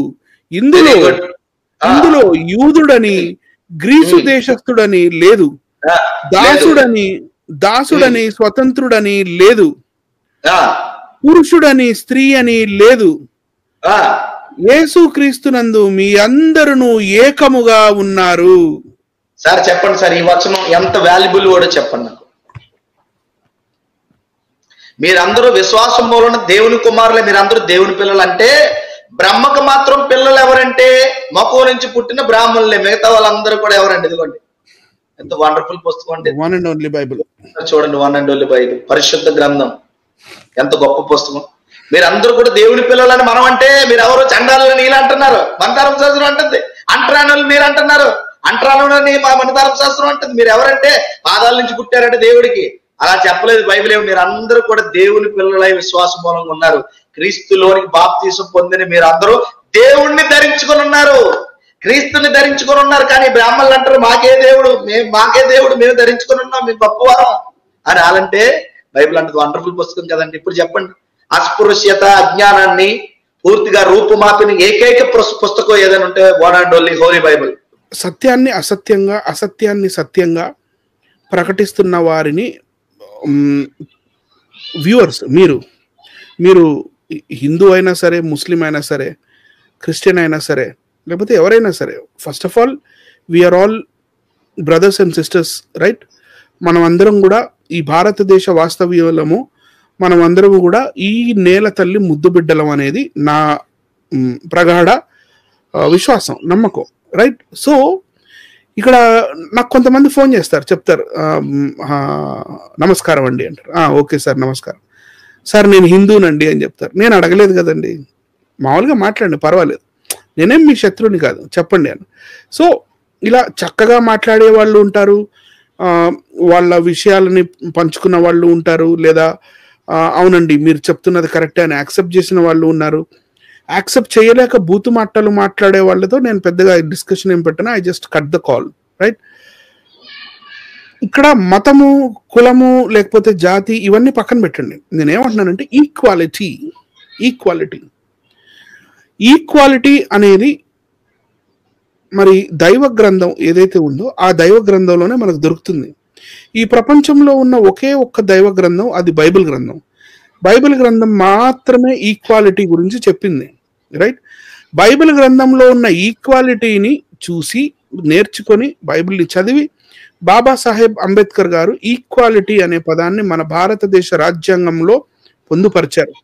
Speaker 3: ఇందులో యూదుడని గ్రీసు దేశస్థుడని లేదు, దాసుడని స్వతంత్రుడని లేదు, పురుషుడని స్త్రీ అని లేదు, యేసుక్రీస్తునందు మీ అందరూ ఏకముగా ఉన్నారు.
Speaker 2: సార్ చెప్పండి సార్, ఈ వచనం ఎంత వాల్యుబుల్ వర్డ్ చెప్పండి నాకు. మీరందరూ విశ్వాసం మూలన దేవుని కుమారులే, మీరందరూ దేవుని పిల్లలు. అంటే బ్రహ్మకు మాత్రం పిల్లలు ఎవరంటే మకో నుంచి పుట్టిన బ్రాహ్మణులే. మిగతా వాళ్ళందరూ కూడా ఎవరండి? ఇదిగోండి, ఎంత వండర్ఫుల్ పుస్తకం అండి.
Speaker 3: వన్ అండ్ ఓన్లీ బైబిల్
Speaker 2: చూడండి, వన్ అండ్ ఓన్లీ బైబిల్, పరిశుద్ధ గ్రంథం. ఎంత గొప్ప పుస్తకం. మీరందరూ కూడా దేవుని పిల్లలని మనం అంటే, మీరు ఎవరు చండాలని ఇలా అంటున్నారు, మణిధర్మ శాస్త్రం అంటుంది. అంటరానులు మీరు అంటున్నారు, అంటరానులని మా మణిధర్మ శాస్త్రం అంటుంది. మీరు ఎవరంటే పాదాల నుంచి పుట్టారంటే దేవుడికి. అలా చెప్పలేదు బైబిల్. మీరు అందరూ కూడా దేవుని పిల్లలై విశ్వాస మూలంగా ఉన్నారు. క్రీస్తులోనికి బాప్తీసం పొందిన మీరు అందరూ దేవుణ్ణి ధరించుకొని ఉన్నారు, క్రీస్తుని ధరించుకొని ఉన్నారు. కానీ బ్రాహ్మణులు అంటారు మాకే దేవుడు, మేము ధరించుకొని ఉన్నాం, మేము గొప్పవారం అని. అలాంటే బైబిల్ అంటే వండర్ఫుల్ పుస్తకం కదండి. ఇప్పుడు చెప్పండి, అస్పృశ్యత, అజ్ఞానాన్ని పూర్తిగా రూపుమాపిన ఏకైక పుస్తకం ఏదైనా ఉంటే one and only Holi Bible.
Speaker 3: సత్యాన్ని అసత్యంగా, అసత్యాన్ని సత్యంగా ప్రకటిస్తున్న వారిని వ్యూవర్స్, మీరు హిందూ అయినా సరే, ముస్లిం అయినా సరే, క్రిస్టియన్ అయినా సరే, లేకపోతే ఎవరైనా సరే, first of all we are all brothers and sisters, right? మనం అందరం కూడా ఈ భారతదేశ వాస్తవ్యులము, మనం అందరం కూడా ఈ నేల తల్లి ముద్దు బిడ్డలం అనేది నా ప్రగాఢ విశ్వాసం, నమ్మకం, రైట్? సో ఇక్కడ నాకు కొంతమంది ఫోన్ చేస్తారు, చెప్తారు నమస్కారం అండి అంటారు. ఓకే సార్, నమస్కారం సార్, నేను హిందూనండి అని చెప్తారు. నేను అడగలేదు కదండి, మామూలుగా మాట్లాడండి, పర్వాలేదు, నేనేం మీ శత్రువుని కాదు, చెప్పండి అని. సో ఇలా చక్కగా మాట్లాడే వాళ్ళు ఉంటారు, వాళ్ళ విషయాలని పంచుకున్న వాళ్ళు ఉంటారు, లేదా అవునండి మీరు చెప్తున్నది కరెక్టే అని యాక్సెప్ట్ చేసిన వాళ్ళు ఉన్నారు. యాక్సెప్ట్ చేయలేక బూతు మాటలు మాట్లాడే వాళ్ళతో నేను పెద్దగా డిస్కషన్ ఏం పెట్టాను, I just cut the call, right? ఇక్కడ మతము, కులము, లేకపోతే జాతి ఇవన్నీ పక్కన పెట్టండి. నేనేమంటున్నానంటే ఈక్వాలిటీ అనేది మరి దైవ గ్రంథం ఏదైతే ఉందో ఆ దైవ గ్రంథంలోనే మనకు దొరుకుతుంది. ఈ ప్రపంచంలో ఉన్న ఒకే ఒక్క దైవ గ్రంథం, అది బైబిల్ గ్రంథం. బైబిల్ గ్రంథం మాత్రమే ఈక్వాలిటీ గురించి చెప్పింది, రైట్? బైబిల్ గ్రంథంలో ఉన్న ఈక్వాలిటీని చూసి నేర్చుకొని బైబిల్ని చదివి బాబాసాహెబ్ అంబేద్కర్ గారు ఈక్వాలిటీ అనే పదాన్ని మన భారతదేశ రాజ్యాంగంలో పొందుపరిచారు.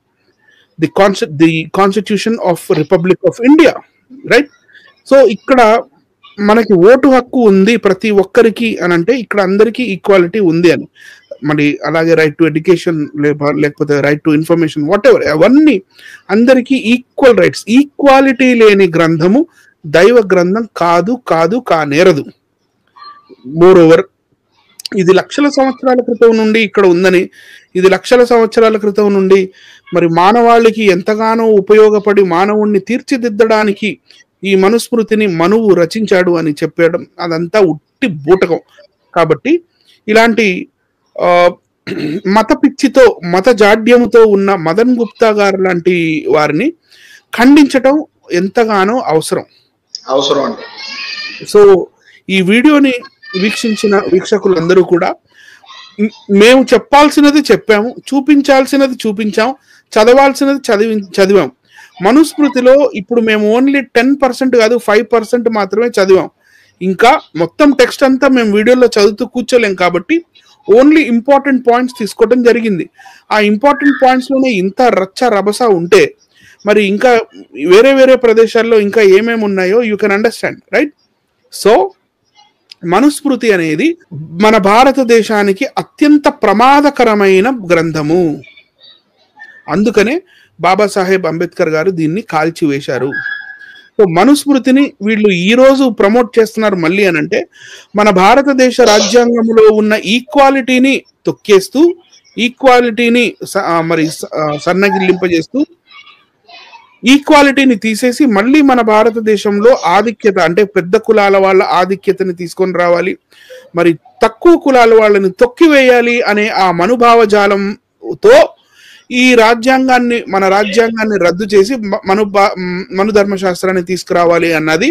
Speaker 3: The constitution of republic of India, right? So ఇక్కడ మనకి ఓటు హక్కు ఉంది ప్రతి ఒక్కరికి అని అంటే ఇక్కడ అందరికీ ఈక్వాలిటీ ఉంది అని, మరి అలాగే రైట్ టు ఎడ్యుకేషన్ లేకపోతే right to information what ever, అవన్నీ అందరికీ ఈక్వల్ రైట్స్. ఈక్వాలిటీ లేని గ్రంథము దైవ గ్రంథం కాదు, కానేరదు. మోర్ ఓవర్ ఇది లక్షల సంవత్సరాల క్రితం నుండి ఇక్కడ ఉందని, ఇది లక్షల సంవత్సరాల క్రితం నుండి మరి మానవాళికి ఎంతగానో ఉపయోగపడి మానవుణ్ణి తీర్చిదిద్దడానికి ఈ మనుస్మృతిని మనువు రచించాడు అని చెప్పడం అదంతా ఉట్టి బూటకం. కాబట్టి ఇలాంటి మత పిచ్చితో మత జాడ్యముతో ఉన్న మదన్ గుప్తా గారు లాంటి వారిని ఖండించటం ఎంతగానో అవసరం.
Speaker 2: అండి.
Speaker 3: సో ఈ వీడియోని వీక్షించిన వీక్షకులందరూ కూడా మేము చెప్పాల్సినది చెప్పాము, చూపించాల్సినది చూపించాము, చదవాల్సినది చదివాం. మనుస్మృతిలో ఇప్పుడు మేము ఓన్లీ 10% కాదు 5% మాత్రమే చదివాం. ఇంకా మొత్తం టెక్స్ట్ అంతా మేము వీడియోలో చదువుతూ కూర్చోలేం. కాబట్టి ఓన్లీ ఇంపార్టెంట్ పాయింట్స్ తీసుకోవడం జరిగింది. ఆ ఇంపార్టెంట్ పాయింట్స్ లోనే ఇంత రచ్చ రభస ఉంటే మరి ఇంకా వేరే వేరే ప్రదేశాల్లో ఇంకా ఏమేమి ఉన్నాయో you can understand, right? So Manusmriti అనేది మన భారతదేశానికి అత్యంత ప్రమాదకరమైన గ్రంథము. అందుకనే బాబాసాహెబ్ అంబేద్కర్ గారు దీన్ని కాల్చివేశారు. సో మనుస్మృతిని వీళ్ళు ఈ రోజు ప్రమోట్ చేస్తున్నారు మళ్ళీ అని అంటే మన భారతదేశ రాజ్యాంగంలో ఉన్న ఈక్వాలిటీని తొక్కేస్తూ, ఈక్వాలిటీని మరి సన్నగిల్లింపజేస్తూ, ఈక్వాలిటీని తీసేసి మళ్ళీ మన భారతదేశంలో ఆధిక్యత అంటే పెద్ద కులాల వాళ్ళ ఆధిక్యతని తీసుకొని రావాలి, మరి తక్కువ కులాల వాళ్ళని తొక్కివేయాలి అనే ఆ మనుభావజాలంతో ఈ రాజ్యాంగాన్ని మన రాజ్యాంగాన్ని రద్దు చేసి మను ధర్మశాస్త్రాన్ని తీసుకురావాలి అన్నది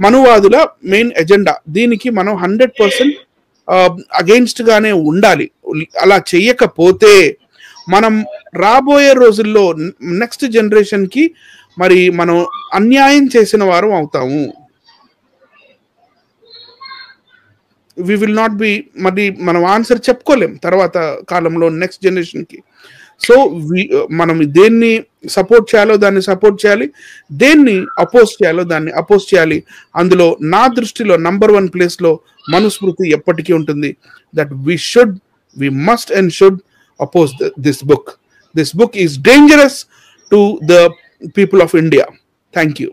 Speaker 3: మనువాదుల మెయిన్ ఎజెండా. దీనికి మనం 100% అగెయిన్స్ట్ గానే ఉండాలి. అలా చెయ్యకపోతే మనం రాబోయే రోజుల్లో నెక్స్ట్ జనరేషన్ కి మరి మనం అన్యాయం చేసిన వారు అవుతాము. వి విల్ నాట్ బి, మరి మనం ఆన్సర్ చెప్పుకోలేం తర్వాత కాలంలో నెక్స్ట్ జనరేషన్ కి. సో మనం దేన్ని సపోర్ట్ చేయాలో దాన్ని సపోర్ట్ చేయాలి, దేన్ని అపోజ్ చేయాలో దాన్ని అపోజ్ చేయాలి. అందులో నా దృష్టిలో నంబర్ 1 ప్లేస్ లో మనుస్మృతి ఎప్పటికీ ఉంటుంది. That we must and should oppose this book. This book is dangerous to the people of India. Thank you.